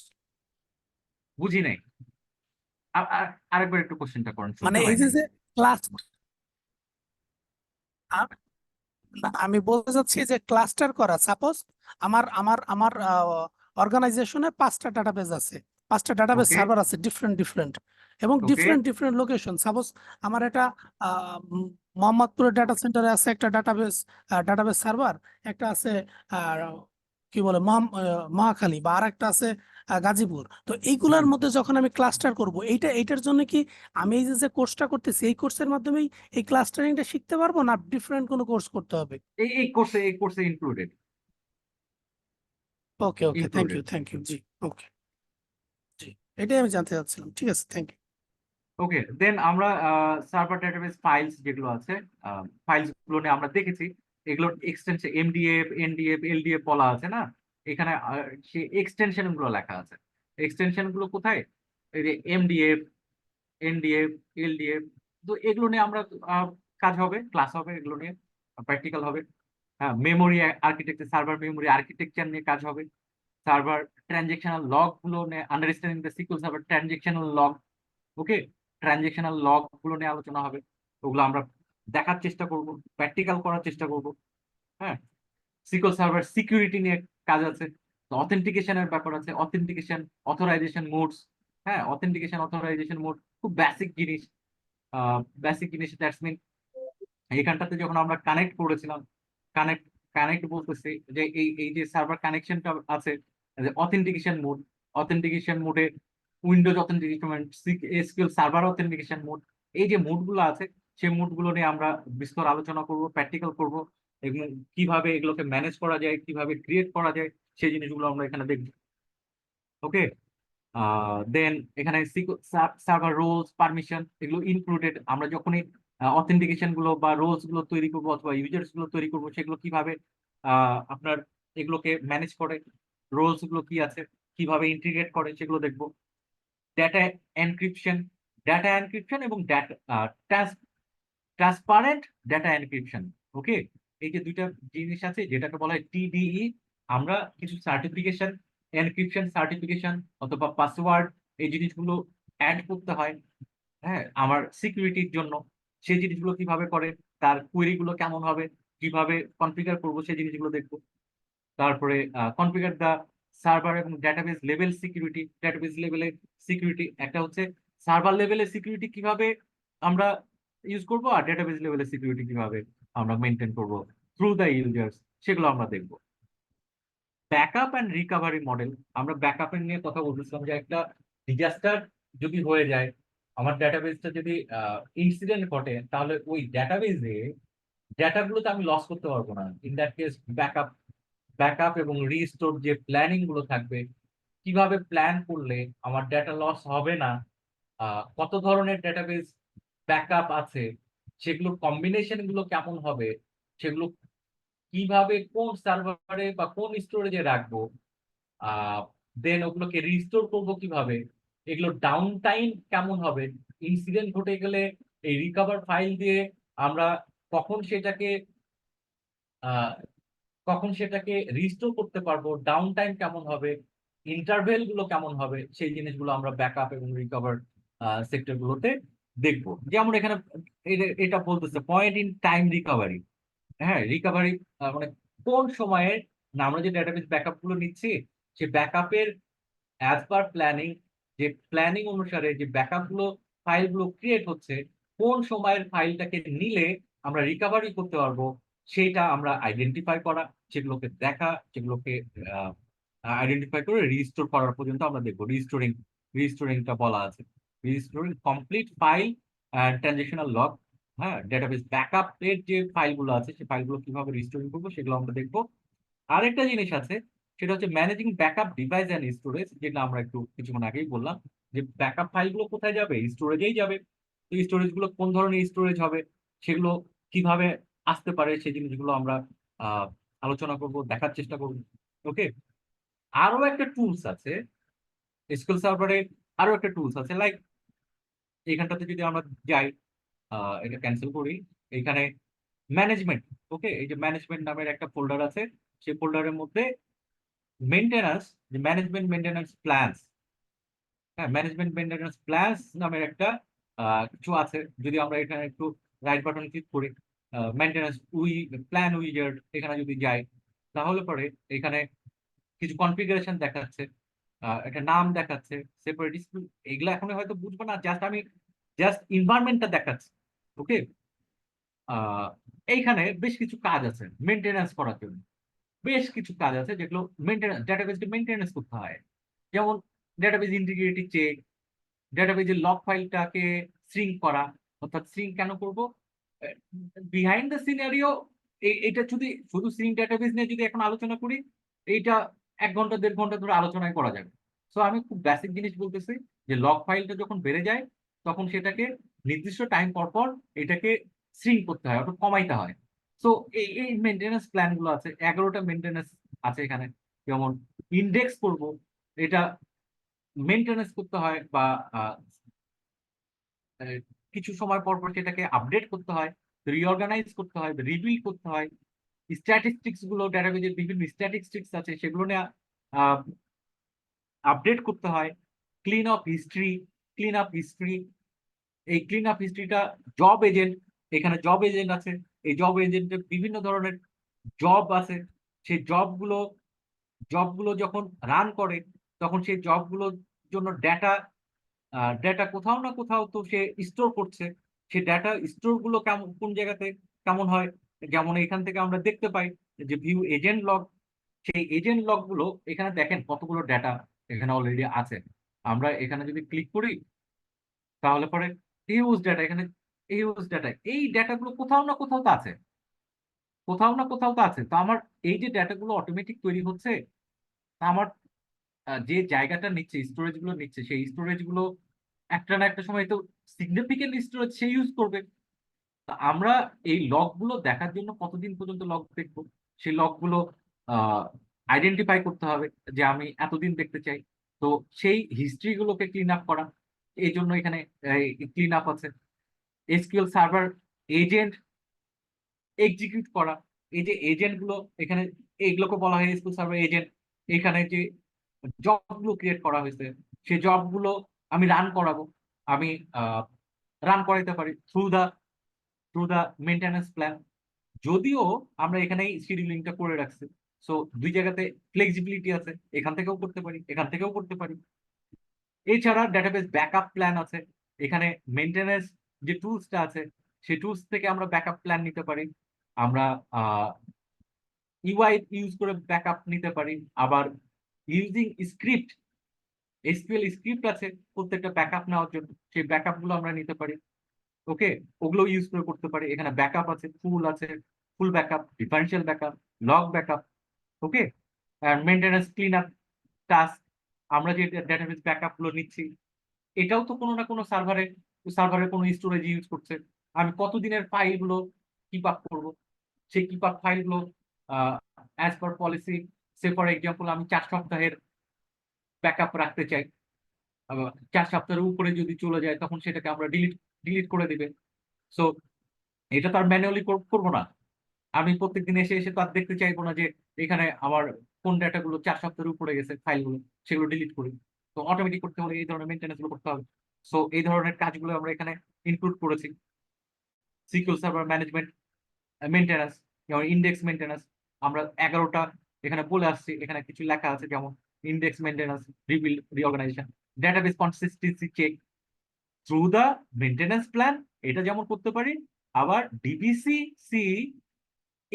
বুঝি নাই। আরেকবার একটু কোশ্চেনটা করেন, মানে শুনতে এই পাই যে নাই। যে ক্লাস, না, আমি বলতে চাচ্ছি যে ক্লাস্টার করা, সাপোজ আমার আমার আমার অর্গানাইজেশনে 5টা ডাটাবেস আছে, 5টা ডাটাবেস ওকে। সার্ভার আছে, ডিফারেন্ট ডিফারেন্ট এবং okay. Different different location. Suppose আমার এটা মোহাম্মদপুরের ডাটা সেন্টারে আছে একটা ডাটাবেস সার্ভার, একটা আছে আহ, কি বলে মহাখালী, বা আর একটা আছে গাজীপুর। তো এইগুলোর হুম। মধ্যে যখন আমি ক্লাস্টার করব, এইটার জন্য কি আমি এই যে যে কোর্সটা করতেছি এই কোর্সের মাধ্যমেই এই ক্লাস্টারিংটা শিখতে পারবো, না ডিফারেন্ট কোনো কোর্স করতে হবে? এই কোর্সে included. Okay okay, included. Thank you ji. Okay ji, এটাই আমি জানতে চাচ্ছিলাম। ঠিক আছে, থ্যাংক ইউ। ওকে, দেন আমরা সার্ভার ডেটাবেস ফাইলস যেগুলো আছে, ফাইলস গুলো নিয়ে আমরা দেখেছি। এগুলোর এক্সটেনশন এমডিএফ, এনডিএফ, এলডিএফ বলা আছে না, এখানে সেই এক্সটেনশন গুলো লেখা আছে। এক্সটেনশন গুলো কোথায়? এই যে এমডিএফ, এনডিএফ, এলডিএফ। তো এগুলো নিয়ে আমরা কাজ হবে, ক্লাস হবে, এগুলো নিয়ে প্র্যাকটিক্যাল হবে। হ্যাঁ, memory architecture, server memory architecture নিয়ে কাজ হবে। সার্ভার ট্রানজেকশনাল লগ গুলো নিয়ে, understanding the secure server transactional log. Okay. Transactional log গুলো নিয়ে আলোচনা হবে। ওগুলো আমরা দেখার চেষ্টা করব, প্র্যাকটিক্যাল করার চেষ্টা করব। হ্যাঁ, সিকিউর সার্ভার সিকিউরিটি নিয়ে কাজ আছে, অথেন্টিকেশনের ব্যাপার আছে, অথেন্টিকেশন, অথরাইজেশন মোডস। হ্যাঁ, অথেন্টিকেশন, অথরাইজেশন মোড খুব বেসিক জিনিস। বেসিক জিনিস, দ্যাটস মিন এইখানটাতে যখন আমরা কানেক্ট করেছিলাম, কানেক্ট কানেক্ট বলতেছি যে এই এই যে সার্ভার কানেকশনটা আছে, অথেন্টিকেশন মোড, অথেন্টিকেশন মোডে Windows authentication, SQL server authentication mode, এই যে মোডগুলো আছে, সেই মোডগুলো নিয়ে আমরা বিস্তর আলোচনা করব, প্র্যাকটিক্যাল করব, এবং কিভাবে এগুলোকে ম্যানেজ করা যায়, কিভাবে ক্রিয়েট করা যায়, সেই জিনিসগুলো আমরা এখানে দেখব। ওকে। দেন এখানে সার্ভার রোলস, পারমিশন, এগুলো ইনক্লুডেড। আমরা যখনই অথেন্টিকেশন গুলো বা রোলস গুলো তৈরি করবো অথবা ইউজার্স গুলো তৈরি করবো, সেগুলো কিভাবে আপনার এগুলোকে ম্যানেজ করে, রোলস গুলো কি আছে, কিভাবে ইন্টিগ্রেট করে, সেগুলো দেখবো। ডেটা এনক্রিপশন, ডেটা এনক্রিপশন এবং ট্রান্সপারেন্ট ডেটা এনক্রিপশন। ওকে। এই যে দুইটা জিনিস আছে, যেটাকে বলা হয় টিডিই। আমরা কিছু সার্টিফিকেশন, এনক্রিপশন সার্টিফিকেশন অথবা পাসওয়ার্ড, এই জিনিসগুলো অ্যাড করতে হয়। হ্যাঁ, আমার সিকিউরিটির জন্য। সেই জিনিসগুলো কিভাবে করে, তার কোয়েরি গুলো কেমন হবে, কিভাবে কনফিগার করবো, সেই জিনিসগুলো দেখবো। তারপরে কনফিগার দা সার্ভার এবং ডেটাবেস লেভেল সিকিউরিটি। ডেটাবেস লেভেলের সিকিউরিটি একটা হচ্ছে, সার্ভার লেভেলের সিকিউরিটি কিভাবে আমরা ইউজ করব, আর ডেটাবেস লেভেলের সিকিউরিটি কিভাবে আমরা মেনটেন করব থ্রু দ্য ইউজার্স, সেগুলো আমরা দেখব। ব্যাকআপ অ্যান্ড রিকভারি মডেল, আমরা ব্যাকআপের নিয়ে কথা বলতেছিলাম যে একটা ডিজাস্টার যদি হয়ে যায়, আমার ডেটাবেসটা যদি ইনসিডেন্ট ঘটে, তাহলে ওই ডেটাবেসে ডেটাগুলো তো আমি লস করতে পারবো না। ইন দ্যাট কেস ব্যাকআপ, এবং রিস্টোর যে প্ল্যানিং গুলো থাকবে, কিভাবে প্ল্যান করলে আমার ডেটা লস হবে না, কত ধরনের ডেটাবেস ব্যাকআপ আছে, সেগুলো কম্বিনেশন গুলো কেমন হবে, সেগুলো কিভাবে কোন সার্ভারে বা কোন স্টোরেজে রাখবো, আহ দেন ওগুলোকে রিস্টোর করবো কিভাবে, এগুলো ডাউন টাইম কেমন হবে, ইনসিডেন্ট ঘটে গেলে এই রিকভার ফাইল দিয়ে আমরা কখন সেটাকে আহ কখন সেটাকে রিস্টোর করতে পারবো, ডাউন টাইম কেমন হবে, ইন্টারভেল গুলো কেমন হবে, সেই জিনিসগুলো আমরা ব্যাকআপ এবং রিকভার সেক্টর গুলোতে দেখবো। যেমন এখানে এটা বলতেছে পয়েন্ট ইন টাইম রিকভারি। হ্যাঁ, রিকভারি মানে কোন সময়ে, না আমরা যে ডেটাবেস ব্যাকআপ গুলো নিচ্ছি, সে ব্যাকআপের অ্যাজ পার প্ল্যানিং, যে প্ল্যানিং অনুসারে যে ব্যাকআপ গুলো ফাইল গুলো ক্রিয়েট হচ্ছে, কোন সময়ের ফাইলটাকে নিলে আমরা রিকভারি করতে পারবো, সেটা আমরা আইডেন্টিফাই করা, সেগুলোকে দেখা, সেগুলোকে আইডেন্টিফাই করে রিস্টোর করার পর্যন্ত আমরা দেখবো। রিস্টোরিংটা বলা আছে, restoring complete file transactional log. হ্যাঁ, ডেটাবেস ব্যাকআপ এর যে ফাইলগুলো আছে সেই ফাইলগুলো কিভাবে রিস্টোরিং করবো সেগুলো আমরা দেখবো। আরেকটা জিনিস আছে, সেটা হচ্ছে managing backup device and storage, যেটা আমরা একটু কিছুক্ষণ আগেই বললাম, যে ব্যাকআপ ফাইলগুলো কোথায় যাবে, স্টোরেজেই যাবে। তো স্টোরেজ গুলো কোন ধরনের স্টোরেজ হবে, সেগুলো কিভাবে আসতে পারে, সেই জিনিসগুলো আমরা আহ আলোচনা করব, দেখার চেষ্টা করব। ওকে, আরো একটা টুলস আছে এসকিউএল সার্ভারে, আরো একটা টুলস আছে লাইক এখানটাতে যদি আমরা যাই, এটা ক্যান্সেল করি, এখানে ম্যানেজমেন্ট। ওকে, এই যে ম্যানেজমেন্ট নামের একটা ফোল্ডার আছে, সেই ফোল্ডারের মধ্যে মেনটেন্যান্স, যে ম্যানেজমেন্ট মেনটেন্যান্স প্ল্যানস, হ্যাঁ ম্যানেজমেন্ট মেনটেন্যান্স প্ল্যানস নামের একটা কিছু আছে। যদি আমরা এখানে একটু রাইট বাটন ক্লিক করি, মেনটেন্যান্স প্ল্যান উইজার্ড, এখানে যদি যাই, তাহলে পরে এখানে কিছু কনফিগারেশন দেখাচ্ছে, একটা নাম দেখাচ্ছে, সেপারেট স্কুল, এগুলো এখন হয়তো বুঝবো না, জাস্ট আমি জাস্ট এনভায়রনমেন্টটা দেখাচ্ছি। ওকে, এইখানে বেশ কিছু কাজ আছে মেনটেন্যান্স করার জন্য, বেশ কিছু কাজ আছে যেগুলো মেনটেন্যান্স, ডেটাবেসকে মেনটেন্যান্স করতে হয়। যেমন ডেটাবেস ইন্টিগ্রিটি চেক, ডেটাবেজের লগ ফাইলটাকে সিঙ্ক করা। অর্থাৎ সিঙ্ক কেন করব, বিহাইন্ড দ্য সিনারিও, এটা যদি শুধু সিঙ্ক ডেটাবেস নিয়ে যদি এখন আলোচনা করি, এইটা 1 ঘন্টা 1.5 ঘন্টা ধরে আলোচনায় করা যাবে। সো আমি খুব বেসিক জিনিস বলতেছি, যে লগ ফাইলটা যখন বেড়ে যায়, তখন সেটাকে নির্দিষ্ট টাইম পর পর এটাকে সিঙ্ক করতে হয়, অর্থাৎ কমাইতে হয়। সো এই এই মেনটেন্যান্স প্ল্যান গুলো আছে, 11টা মেনটেন্যান্স আছে এখানে। যেমন ইন্ডেক্স করব, এটা মেনটেন্যান্স করতে হয়, বা আহ, আহ, কিছু সময় পর পর সেটাকে আপডেট করতে হয়, রিঅর্গানাইজ করতে হয়, রিবিল্ড করতে হয়। স্ট্যাটিস্টিক্স গুলো, ডেটাবেজের বিভিন্ন স্ট্যাটিস্টিক্স আছে, সেগুলো নিয়ে আপডেট করতে হয়। Clean up history, clean up history, এই ক্লিন আপ হিস্ট্রিটা, জব এজেন্ট, এখানে জব এজেন্ট আছে, এই জব এজেন্টের বিভিন্ন ধরনের জব আছে। সেই জবগুলো যখন রান করে, তখন সেই জবগুলোর জন্য ডেটা, ডেটা কোথাও না কোথাও তো সে স্টোর করছে। সে ডেটা স্টোর গুলো কেমন, কোন জায়গাতে কেমন হয়, যেমন এখান থেকে আমরা দেখতে পাই যে ভিউ এজেন্ট লগ, সেই এজেন্ট লগ গুলো এখানে দেখেন কতগুলো ডেটা এখানে অলরেডি আছে। আমরা এখানে যদি ক্লিক করি, তাহলে পরে ইউজ ডেটা, এখানে ইউজ ডেটা, এই ডেটাগুলো কোথাও না কোথাও তো আছে, কোথাও না কোথাও তো আছে। তো আমার এই যে ডেটাগুলো অটোমেটিক তৈরি হচ্ছে, তা আমার যে জায়গাটা নিচ্ছে, স্টোরেজ গুলো নিচ্ছে, সেই স্টোরেজ গুলো একটা না একটা সময় তো সিগনিফিকেন্ট স্টোরেজ সে ইউজ করবে। তা আমরা এই লগ গুলো দেখার জন্য কতদিন পর্যন্ত লগ দেখবো, সেই লগ গুলো আইডেন্টিফাই করতে হবে যে আমি এতদিন দেখতে চাই। তো সেই হিস্ট্রি গুলোকে ক্লিন আপ করা, এই জন্য এখানে ক্লিন আপ আছে। এসকিউএল সার্ভার এজেন্ট এক্সিকিউট করা, এই যে এজেন্ট গুলো এখানে, এইগুলোকে বলা হয় এসকিউএল সার্ভার এজেন্ট। এখানে যে জব গুলো ক্রিয়েট করা হয়েছে, সেই জব গুলো আমি রান করাবো, আমি রান করাইতে পারি থ্রু দা মেনটেন্যান্স প্ল্যান। যদিও আমরা এখানে শিডিউলিংটা করে রাখছি, সো দুই জায়গাতে ফ্লেক্সিবিলিটি আছে, এখান থেকেও করতে পারি, এখান থেকেও করতে পারি। এছাড়া ডেটাবেস ব্যাকআপ প্ল্যান আছে, এখানে মেনটেন্যান্স যে টুলসটা আছে, সেই টুলস থেকে আমরা ব্যাকআপ প্ল্যান নিতে পারি। আমরা ইউআই ইউজ করে ব্যাকআপ নিতে পারি। আবার ইউজিং স্ক্রিপ্ট, এসকিউএল স্ক্রিপ্ট আছে প্রত্যেকটা ব্যাকআপ নেওয়ার জন্য, সেই ব্যাকআপ গুলো আমরা নিতে পারি। ওকে, ওগুলো ইউজ করে করতে পারি। এখানে ব্যাকআপ আছে, full backup, differential backup, log backup. Okay, আর মেনটেন্যান্স ক্লিন আপ টাস্ক, আমরা যে ডেটাবেস ব্যাকআপ গুলো নিচ্ছি, এটাও তো কোনো না কোনো সার্ভারের কোনো স্টোরেজ ইউজ করছে। আমি কতদিনের ফাইল গুলো কিপ আপ করবো, সেই কিপ আপ ফাইল গুলো as per policy, say for example আমি 4 সপ্তাহের ব্যাকআপ রাখতে চাই, 4 সপ্তাহের উপরে যদি চলে যায় তখন সেটাকে আমরা ডিলিট ডিলিট করে দিবে। সো এটা তো আর ম্যানুয়ালি করবো না, আমি প্রত্যেকদিন এসে এসে তো আর দেখতে চাইবো না যে এখানে আমার কোন ডাটাগুলো 4 সপ্তাহের উপরে গেছে, ফাইলগুলো সেগুলো ডিলিট করি। তো অটোমেটিক করতে হলে এই ধরনের মেনটেন্যান্স গুলো করতে হবে। সো এই ধরনের কাজগুলো আমরা এখানে ইনক্লুড করেছি। সিকিউর সার্ভার ম্যানেজমেন্ট মেনটেন্যান্স, যেমন ইন্ডেক্স মেনটেন্যান্স, আমরা 11টা এখানে বলে আসছি, এখানে কিছু লেখা আছে যেমন index maintenance, rebuild, reorganization, database consistency check through the maintenance plan, এটা যেমন করতে পারি। আবার ডিবিসি সি,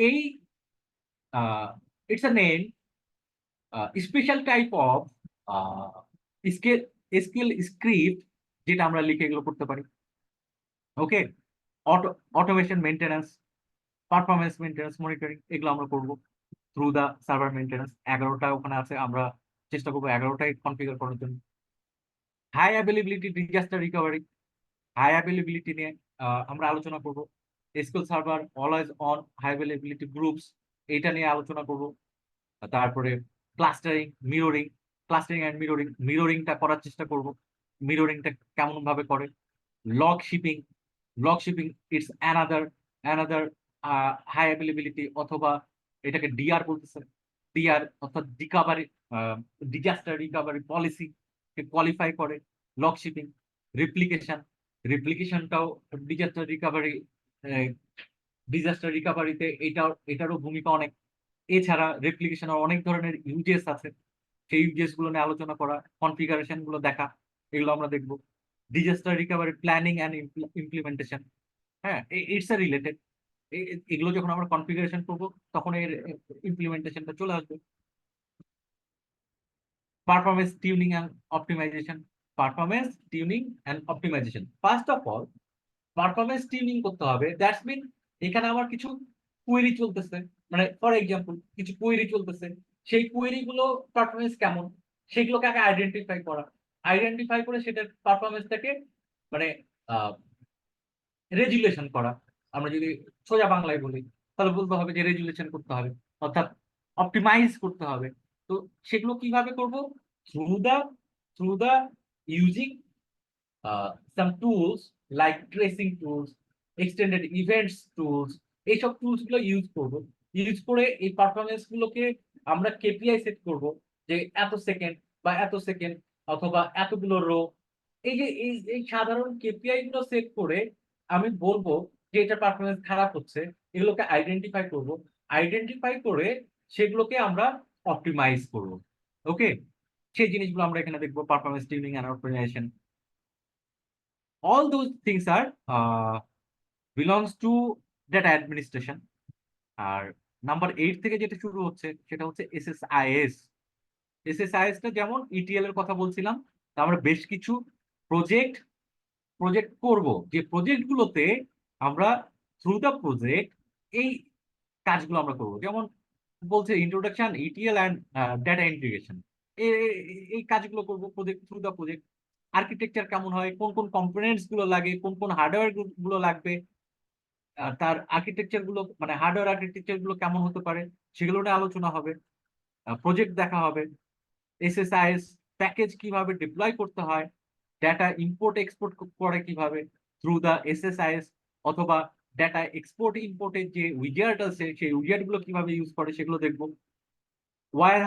এই it's a name, special type of scale scale script, যেটা আমরা লিখে এগুলো করতে পারি। Okay, automation maintenance, performance maintenance, monitoring, এগুলো আমরা করবো থ্রু দা সার্ভার মেনটেন্যান্স। 11টা ওখানে আছে, আমরা চেষ্টা করবো 11টাই কনফিগার করার জন্য। High availability disaster recovery, high availability নিয়ে আমরা আলোচনা করব। SQL server always on high availability groups, এটা নিয়ে আলোচনা করব। তারপরে clustering, mirroring, clustering and mirroring, মিররিংটা করার চেষ্টা করব, মিররিংটা কেমন ভাবে করে। Log shipping, log shipping it's another high availability, অথবা এটাকে ডিআর বলতেছে, ডিআর অর্থাৎ রিকভারি, ডিজাস্টার রিকভারি পলিসি কে কোয়ালিফাই করে লগ শিপিং। রিপ্লিকেশন, রিপ্লিকেশনটাও ডিজাস্টার রিকভারি, রিকভারিতে এটারও ভূমিকা অনেক। এছাড়া রেপ্লিকেশনের অনেক ধরনের ইউজেস আছে, সেই ইউজেস গুলো নিয়ে আলোচনা করা, কনফিগারেশন গুলো দেখা, এগুলো আমরা দেখবো। Disaster recovery planning and implementation, হ্যাঁ, ইটস আ রিলেটেড। এগুলো যখন আমরা কনফিগারেশন করবো তখন এর ইমপ্লিমেন্টেশনটা চলে আসবে। Performance tuning and optimisation, performance tuning and optimisation, first of all performance tuning করতে হবে। দ্যাটস মিন এখানে আমার কিছু কোয়েরি চলতেছে, মানে ফর এক্সাম্পল কিছু কোয়েরি চলতেছে, সেই কোয়েরি গুলো পারফরমেন্স কেমন সেগুলোকে আগে আইডেন্টিফাই করা, আইডেন্টিফাই করে সেটার পারফরমেন্সটাকে মানে রেজুলেশন করা। আমরা যদি সোজা বাংলায় বলি তাহলে বলতে হবে যে রেজুলেশন করতে হবে, অর্থাৎ অপটিমাইজ করতে হবে। তো সেগুলো কিভাবে করব? Through the through the using some tools like tracing tools, extended events tools, এইসব টুলস গুলো ইউজ করব। ইউজ করে এই পারফরমেন্স গুলোকে আমরা কেপিআই সেট করব, যে এত সেকেন্ড বা এত সেকেন্ড অথবা এতগুলো রো। এই যে এই সাধারণ কেপিআই গুলো সেট করে আমি বলবো যে এটা পারফরমেন্স খারাপ হচ্ছে, এগুলোকে আইডেন্টিফাই করব। আইডেন্টিফাই করে সেগুলোকে আমরা অপটিমাইজ করব। ওকে, সেই জিনিসগুলো আমরা এখানে দেখবো, performance tuning and optimisation. All those things are belongs to data administration। আর নাম্বার 8 থেকে যেটা শুরু হচ্ছে সেটা হচ্ছে এসএসআইএস। এসএসআইএস টা যেমন ইটিএল এর কথা বলছিলাম, তা আমরা বেশ কিছু প্রজেক্ট প্রজেক্ট করব, যে প্রজেক্ট গুলোতে আমরা থ্রু দা প্রজেক্ট এই কাজগুলো আমরা করব। যেমন বলছে introduction ETL and data integration, এই কাজগুলো করব project through the project. Architecture কেমন হয়, কোন কোন কম্পোনেন্টস গুলো লাগে, কোন কোন হার্ডওয়্যার গুলো লাগবে, তার আর্কিটেকচার গুলো মানে হার্ডওয়্যার আর্কিটেকচার গুলো কেমন হতে পারে, সেগুলো নিয়ে আলোচনা হবে। প্রজেক্ট দেখা হবে। এসএসআইএস প্যাকেজ কিভাবে ডিপ্লয় করতে হয়, ডেটা ইম্পোর্ট এক্সপোর্ট করে কিভাবে থ্রু দা এসএসআইএস, অথবা ডেটা এক্সপোর্ট ইম্পোর্টের যে উইজার্ড আছে সেই উইজার্ড গুলো কিভাবে ইউজ করে সেগুলো দেখবো। ওয়্যার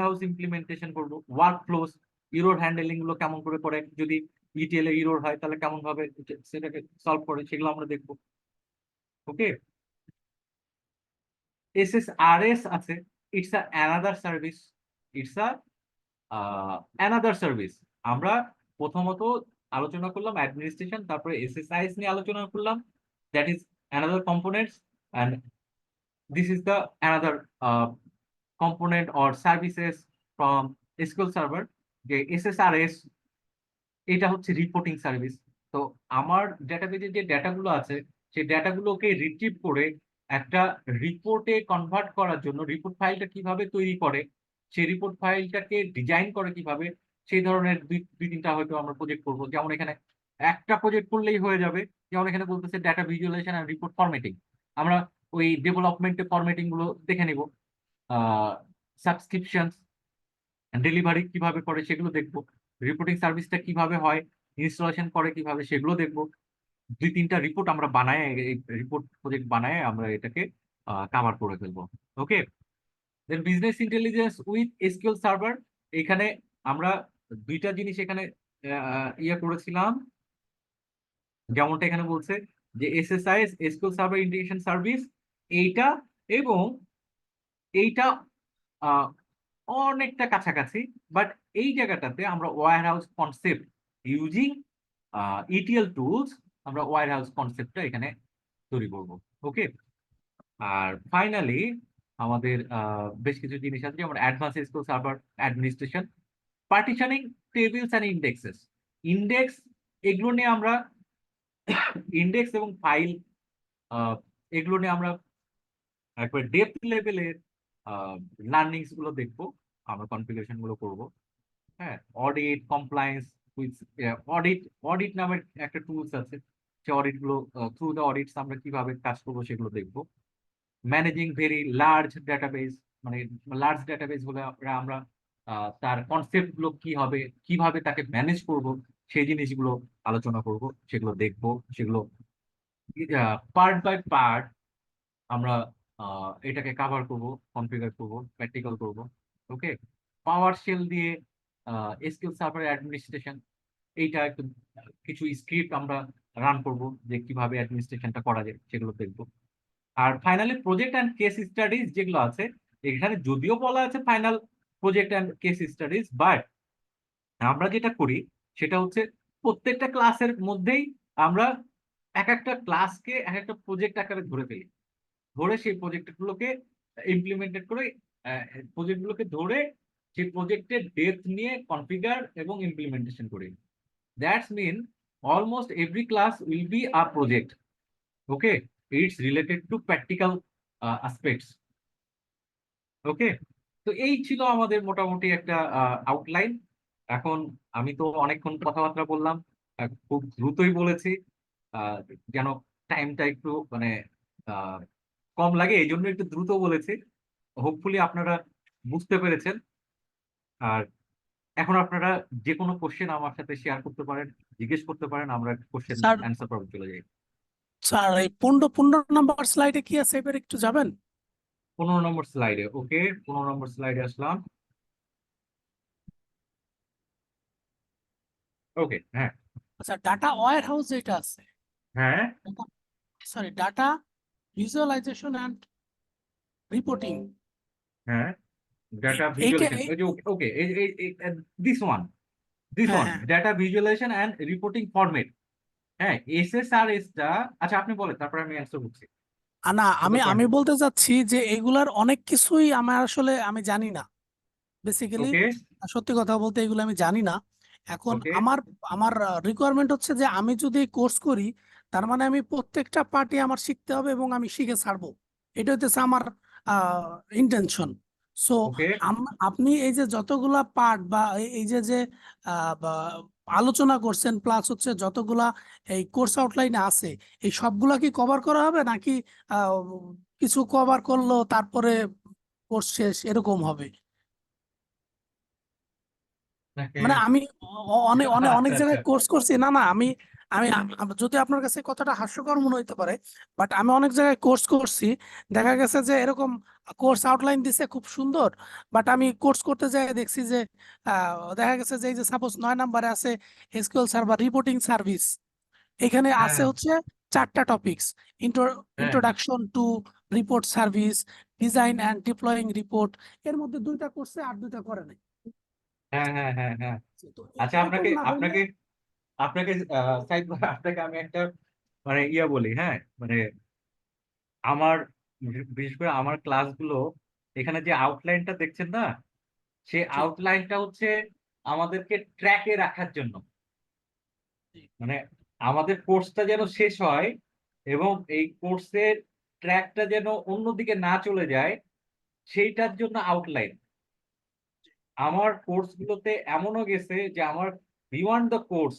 হাউস ইমপ্লিমেন্টেশন করবো। ওয়ার্ক ফ্লোস, ইরোর হ্যান্ডেলিং গুলো কেমন করে করে, যদি ইটিএল এ ইরোর হয় তাহলে কেমন ভাবে সেটাকে সলভ করে, সেগুলো আমরা দেখবো। ওকে, এসএসআরএস আছে, it's a another service, it's a another service. আমরা প্রথমত আলোচনা করলাম অ্যাডমিনিস্ট্রেশন, তারপরে এসএসআইএস নিয়ে আলোচনা করলাম, that is another components, and this is the another component or services from SQL Server। যে SSRS এটা হচ্ছে রিপোর্টিং সার্ভিস। তো আমার ডেটাবেজে যে ডেটাগুলো আছে সেই ডেটাগুলোকে রিট্রিভ করে একটা রিপোর্টে কনভার্ট করার জন্য রিপোর্ট ফাইলটা কিভাবে তৈরি করে, সেই রিপোর্ট ফাইলটাকে ডিজাইন করে কিভাবে, সেই ধরনের দুই তিনটা হয়তো আমরা প্রজেক্ট করবো। যেমন এখানে একটা প্রজেক্ট করলেই হয়ে যাবে, যেমন এখানে বলতেছে ডেটা ভিজুয়ালাইজেশন আর রিপোর্ট ফরম্যাটিং। আমরা ওই ডেভেলপমেন্টের ফরম্যাটিং গুলো দেখে নিব, সাবস্ক্রিপশন ডেলিভারি কিভাবে করে সেগুলো দেখবো, রিপোর্টিং সার্ভিসটা কিভাবে হয়, ইনস্টলেশন করে কিভাবে সেগুলো দেখবো। 2-3টা রিপোর্ট আমরা বানায়, রিপোর্ট প্রজেক্ট বানায় আমরা এটাকে কাভার করে ফেলবো। Okay, then business intelligence with SQL server. এখানে আমরা দুইটা জিনিস এখানে ইয়ে করেছিলাম, যেমনটা এখানে বলছে যে এসএসআইএস এসকিউএল সার্ভার ইন্টিগ্রেশন সার্ভিস, এইটা এবং এইটা আহ, অনেকটা কাছাকাছি, বাট এই জায়গাটাতে আমরা warehouse concept using ETL tools, আমরা ওয়্যার হাউস কনসেপ্টটা এখানে তৈরি করব। ওকে, আর ফাইনালি আমাদের বেশ কিছু জিনিস আছে, যেমন advance SQL server administration, partitioning tables and indexes. Index, এগুলো নিয়ে আমরা ইন্ডেক্স এবং ফাইল এগুলো নিয়ে আমরা একবার ডেপথ লেভেলের লার্নিংস গুলো দেখবো, আমরা কনফিগারেশন গুলো করবো। হ্যাঁ, audit compliance with audit, audit নামের একটা টুলস আছে, সে অডিট গুলো থ্রু দ্য অডিটস আমরা কিভাবে কাজ করবো সেগুলো দেখবো। ম্যানেজিং ভেরি লার্জ ডাটাবেস, মানে লার্জ ডাটাবেস হলে আমরা তার কনসেপ্ট গুলো কি হবে, কিভাবে তাকে ম্যানেজ করব, সেই জিনিসগুলো আলোচনা করব, সেগুলো দেখবো, সেগুলো পার্ট বাই পার্ট আমরা এটাকে কাভার করব, কনফিগার করব, প্র্যাকটিক্যাল করব। ওকে, পাওয়ার শেল দিয়ে এসকিউএল সার্ভার অ্যাডমিনিস্ট্রেশন, এইটা একটু কিছু স্ক্রিপ্ট আমরা রান করব, যে কিভাবে অ্যাডমিনিস্ট্রেশনটা করা যায় সেগুলো দেখবো। আর finally project and case studies যেগুলো আছে, এখানে যদিও বলা আছে final project and case studies, but আমরা যেটা করি সেটা হচ্ছে প্রত্যেকটা ক্লাসের মধ্যেই আমরা এক একটা ক্লাসকে এক একটা প্রজেক্ট আকারে ধরে ফেলি, ধরে সেই প্রজেক্টগুলোকে ইমপ্লিমেন্টেড করে, প্রজেক্টগুলোকে ধরে সেই প্রজেক্টের ডেপথ নিয়ে কনফিগার এবং ইমপ্লিমেন্টেশন করি। That's mean almost every class will be a project. Okay, it's related to practical aspects. Okay, তো এই ছিল আমাদের মোটামুটি একটা আউটলাইন। এখন আমি তো অনেকক্ষণ কথাবার্তা বললাম, খুব দ্রুতই বলেছি, আহ, যেন টাইমটা একটু মানে আহ, কম লাগে, এই জন্য একটু দ্রুত বলেছি। হোপফুলি আপনারা বুঝতে পেরেছেন। আর এখন আপনারা যে কোনো কোশ্চেন আমার সাথে শেয়ার করতে পারেন, জিজ্ঞেস করতে পারেন, আমরা কোশ্চেন স্যার, অ্যান্সার পর্বে চলে যাই। স্যার এই 15 নম্বর স্লাইডে কি আছে এবার একটু যাবেন? 15 নম্বর স্লাইডে, ওকে, 15 নম্বর স্লাইডে আসলাম। ওকে, হ্যাঁ। আচ্ছা, ডাটা ওয়্যার হাউস যেটা আছে, হ্যাঁ, sorry, data visualisation and reporting, হ্যাঁ, ডাটা এইটা ভিজুয়ালাইজেশন, ওই যে okay okay, this one, this হ্যাঁ ওয়ান হ্যাঁ। Data visualisation and reporting format. হ্যাঁ, এসএসআরএস টা, আচ্ছা আপনি বলেন, তারপরে আমি অ্যান্সার করছি। না, দুটো আমি পয়েন্ট। আমি বলতে চাচ্ছি যে এগুলার অনেক কিছুই আমার আসলে আমি জানি না বেসিক্যালি। ওকে, সত্যি কথা বলতে এগুলো আমি জানি না। এখন ওকে, আমার আমার রিকোয়ারমেন্ট হচ্ছে যে আমি যদি কোর্স করি, তার মানে আমি প্রত্যেকটা পার্টি আমার শিখতে হবে এবং আমি শিখে ছাড়বো। এটা হচ্ছে আমার ইন্টেনশন। So okay. আপনি এই যে যতগুলা পার্ট বা এই যে যে বা আলোচনা করছেন, প্লাস হচ্ছে যতগুলা এই কোর্স আউটলাইনে আছে, এই সবগুলা কি কভার করা হবে নাকি আহ, কিছু কভার করলো তারপরে কোর্স শেষ এরকম হবে? আপনাকে মানে আমি অনেক অনেক অনেক আচ্ছা আচ্ছা। জায়গায় কোর্স করছি। না না, আমি আমি যদি আপনার কাছে কথাটা হাস্যকর মনে হইতে পারে, বাট আমি অনেক জায়গায় কোর্স করছি। দেখা গেছে যে এরকম কোর্স আউটলাইন দিছে খুব সুন্দর, বাট আমি কোর্স করতে যাই দেখছি যে দেখা গেছে যে এই যে সাপোজ 9 নম্বরে আছে এসকিউএল সার্ভার রিপোর্টিং সার্ভিস, এখানে আছে হ্যাঁ, হচ্ছে 4টা টপিকস: হ্যাঁ, introduction to report service, design and ডিপ্লয়িং report. এর মধ্যে 2টা করছে আর 2টা করে নাই। হ্যাঁ, হ্যাঁ, হ্যাঁ, হ্যাঁ। তো আচ্ছা, এরকম আপনাকে না হইলে আপনাকে আপনাকে সাইদ ভাই, আপনাকে আমি একটা মানে ইয়া বলি, হ্যাঁ, মানে আমার বিশেষ করে আমার ক্লাসগুলো, এখানে যে আউটলাইনটা দেখছেন না, সেই জি আউটলাইনটা হচ্ছে আমাদেরকে ট্র্যাকে রাখার জন্য, জি মানে আমাদের কোর্সটা যেন শেষ হয় এবং এই কোর্সের ট্র্যাকটা যেন অন্যদিকে না চলে যায়, সেইটার জন্য আউটলাইন। আমার কোর্সগুলোতে এমনও গেছে যে আমার বিয়ন্ড দ্য কোর্স,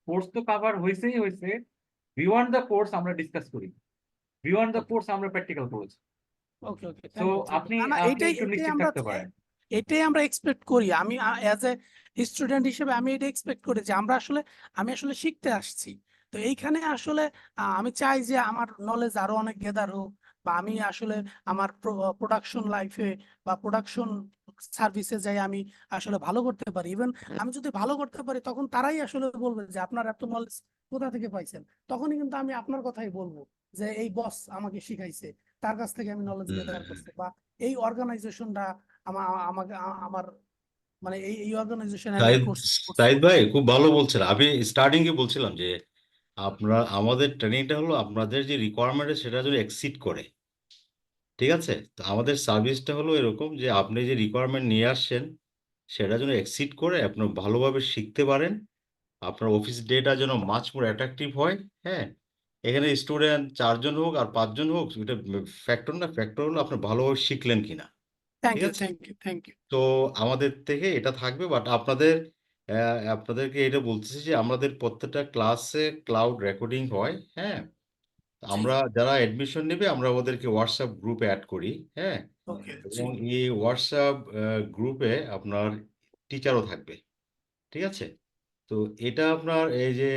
কোর্স তো কভার হয়েছেই হয়েছে, বিয়ন্ড দ্য কোর্স আমরা ডিসকাস করি, বিয়ন্ড দ্য কোর্স আমরা প্র্যাকটিক্যাল করেছি। Okay okay, so thank you thank you. আপনি না না, আপনি এটাই একটু এটাই নিশ্চিত আমরা থাকতে পারেন। এটাই আমরা এক্সপেক্ট করি। আমি অ্যাজ এ স্টুডেন্ট হিসেবে আমি এটা এক্সপেক্ট করি যে আমি আসলে শিখতে আসছি। তো এইখানে আসলে আমি চাই যে আমার নলেজ আরো অনেক গেদার হোক, বা আমি আসলে আমার প্রোডাকশন লাইফে বা প্রোডাকশন সার্ভিসে যাই আমি আসলে ভালো করতে পারি। ইভেন আমি যদি ভালো করতে পারি, তখন তারাই আসলে বলবে যে আপনার এত নলেজ কোথা থেকে পাইছেন। তখনই কিন্তু আমি আপনার কথাই বলবো যে এই বস আমাকে শিখাইছে, তার কাছ থেকে আমি নলেজ গেদার করছি, বা এই অর্গানাইজেশনটা আমাকে আমার মানে এই অর্গানাইজেশনে আমি এই সাইদ কোর্স করছি। সাইদ ভাই খুব ভালো বলছেন। আমি স্টার্টিং এ বলছিলাম যে আমাদের ট্রেনিংটা হলো আপনাদের যে রিকোয়ারমেন্ট সেটা যদি এক্সিড করে, ঠিক আছে? তো আমাদের সার্ভিসটা হলো এরকম যে আপনি যে রিকোয়ারমেন্ট নিয়ে আসছেন সেটা যেন এক্সিড করে আপনার ভালোভাবে শিখতে পারেন, আপনার অফিস ডেটা যেন মাচ মোর অ্যাট্রাকটিভ হয়। হ্যাঁ, এখানে স্টুডেন্ট 4 জন হোক আর 5 জন হোক, এটা ফ্যাক্টর না, ফ্যাক্টর হলো আপনি ভালোভাবে শিখলেন কিনা। থ্যাংক ঠিক ইউ আছে? Thank you thank you. তো আমাদের থেকে এটা থাকবে, বাট আপনাদেরকে এটা বলতেছি যে আমাদের প্রত্যেকটা ক্লাসে ক্লাউড রেকর্ডিং হয়। হ্যাঁ, জি। আমরা যারা এডমিশন নেবে আমরা ওদেরকে হোয়াটসঅ্যাপ গ্রুপে অ্যাড করি। হ্যাঁ, ওকে জি। এবং এই হোয়াটসঅ্যাপ গ্রুপে আপনার টিচারও থাকবে। ঠিক আছে? তো এটা আপনার এই যে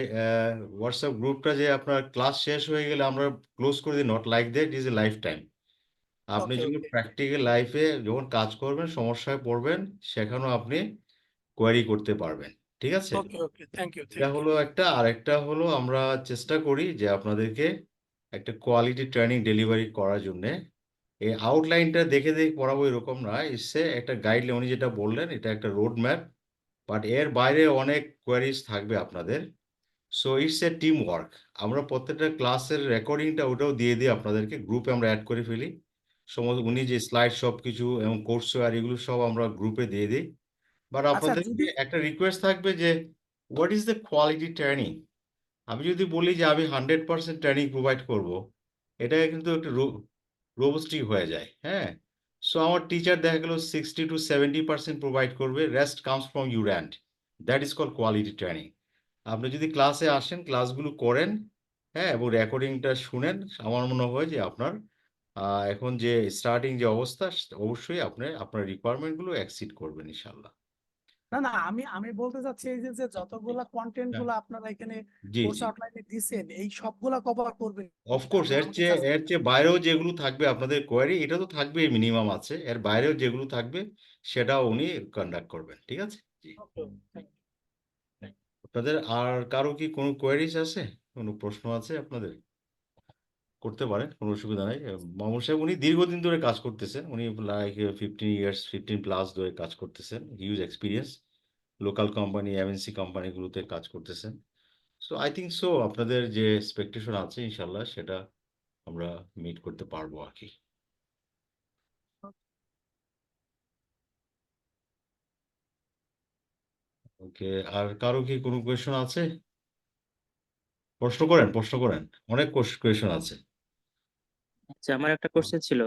হোয়াটসঅ্যাপ গ্রুপটা যে আপনার ক্লাস শেষ হয়ে গেলে আমরা ক্লোজ করে দিই, not like that, is a life time. আপনি ওকে যখন ওকে প্র্যাকটিক্যাল লাইফে যখন কাজ করবেন, সমস্যায় পড়বেন, সেখানেও আপনি কোয়ারি করতে পারবেন। ঠিক আছে? ওকে ওকে, থ্যাংক ইউ এটা থ্যাংক ইউ। হলো একটা। আর একটা হলো আমরা চেষ্টা করি যে আপনাদেরকে একটা কোয়ালিটি ট্রেনিং ডেলিভারি করার জন্যে এই আউটলাইনটা দেখে দেখে পড়াবো এরকম না, এসে একটা গাইডলাইন, উনি যেটা বললেন এটা একটা রোড ম্যাপ, বাট এর বাইরে অনেক কোয়ারিজ থাকবে আপনাদের। So it's a team work. আমরা প্রত্যেকটা ক্লাসের রেকর্ডিংটা ওটাও দিয়ে দিই আপনাদেরকে, গ্রুপে আমরা অ্যাড করে ফেলি। সমস্ত উনি যে স্লাইড সব কিছু এবং কোর্স আর এগুলো সব আমরা গ্রুপে দিয়ে দিই। বাট আচ্ছা আপনাদেরকে যদি একটা রিকোয়েস্ট থাকবে যে what is the quality training. আমি যদি বলি যে আমি 100% ট্রেনিং প্রোভাইড করব, এটা কিন্তু একটু রোবস্টিক হয়ে যায়। হ্যাঁ, সো আমার টিচার দেখা গেল 60 to 70% প্রোভাইড করবে, rest comes from your and. That is call quality training. আপনি যদি ক্লাসে আসেন, ক্লাসগুলো করেন, হ্যাঁ, এবং রেকর্ডিংটা শুনেন, আমার মনে হয় যে আপনার এখন যে স্টার্টিং যে অবস্থা, অবশ্যই আপনি আপনার রিকোয়ারমেন্টগুলো এক্সিড করবেন ইনশাল্লাহ। না না, আমি বলতে চাচ্ছি এই যে যতগুলা কন্টেন্ট হ্যাঁ, গুলো আপনারা এখানে জি কোর্স জি, আউটলাইনে দিছেন, এই সবগুলা কভার করবে কিনা? অফকোর্স এর আমাকে চেয়ে জাস্ট এর চেয়ে বাইরেও যেগুলো থাকবে আপনাদের কোয়ারি, এটা তো থাকবে মিনিমাম আছে, এর বাইরেও যেগুলো থাকবে সেটাও উনি কন্ডাক্ট করবেন। ঠিক আছে? জি। ওকে থ্যাংক আপনাদের আর কারো কি কোনো কোয়ারিজ আছে, কোনো প্রশ্ন আছে আপনাদের, করতে পারেন, কোনো অসুবিধা নেই। মামুন সাহেব উনি দীর্ঘদিন ধরে কাজ করতেছেন, উনি লাইক 15 ইয়ার্স, 15+ ধরে কাজ করতেছেন, huge experience, local company, MNC কোম্পানিগুলোতে কাজ করতেছেন। সো আই থিঙ্ক সো আপনাদের যে এক্সপেকটেশন আছে ইনশাল্লাহ সেটা আমরা মিট করতে পারবো আর কি। ওকে, আর কারো কি কোনো কোয়েশন আছে? প্রশ্ন করেন, প্রশ্ন করেন, অনেক কোয়েশন আছে। আচ্ছা, আমার একটা কোশ্চেন ছিল।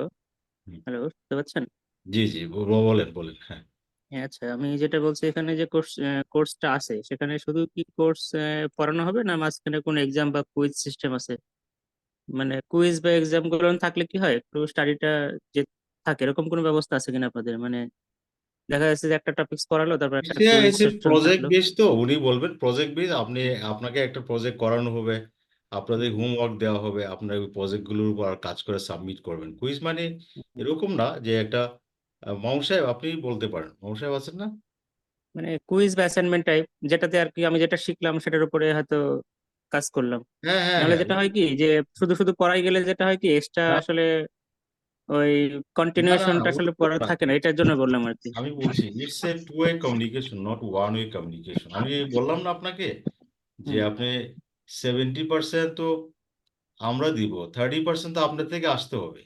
হুম, হ্যালো, শুনতে পাচ্ছেন? জি জি, বলেন বলেন, হ্যাঁ। হ্যাঁ, আচ্ছা, আমি যেটা বলছি, এখানে যে কোর্সটা আছে সেখানে শুধু কি কোর্স পড়ানো হবে, না মাঝখানে কোনো এক্সাম বা কুইজ সিস্টেম আছে? মানে কুইজ বা এক্সাম গুলো থাকলে কি হয়, একটু স্টাডিটা যে থাকে এরকম কোনো ব্যবস্থা আছে কিনা আপনাদের? মানে দেখা যাচ্ছে যে একটা টপিকস পড়ালো, তারপর একটা কুইজ এসে সেকশন প্রজেক্ট থাকলো। বেস, তো উনি বলবেন প্রজেক্ট বেস, আপনাকে একটা প্রজেক্ট করানো হবে, আপনাদের হোমওয়ার্ক দেওয়া হবে, আপনার ওই প্রজেক্ট গুলোর উপর কাজ করে সাবমিট করবেন। কুইজ মানে এরকম না যে একটা মামুন সাহেব আপনি বলতে পারেন, মামুন সাহেব আছেন না? মানে কুইজ বা অ্যাসাইনমেন্ট টাইপ, যেটাতে আর কি আমি যেটা শিখলাম সেটার উপরে হয়তো কাজ করলাম। হ্যাঁ হ্যাঁ নাহলে হ্যাঁ, যেটা হয় কি, যে শুধু শুধু পড়াই গেলে যেটা হয় কি, এক্সট্রা না আসলে ওই না না, কন্টিনিউশনটা আসলে ওরকম পড়া না। থাকে না, এটার জন্য বললাম আর কি। আমি বলছি it's a two way communication, not one way communication. আমি বললাম না আপনাকে যে হুম। আপনি 70% তো আমরা দিব, 30% তো আপনার থেকে আসতে হবে।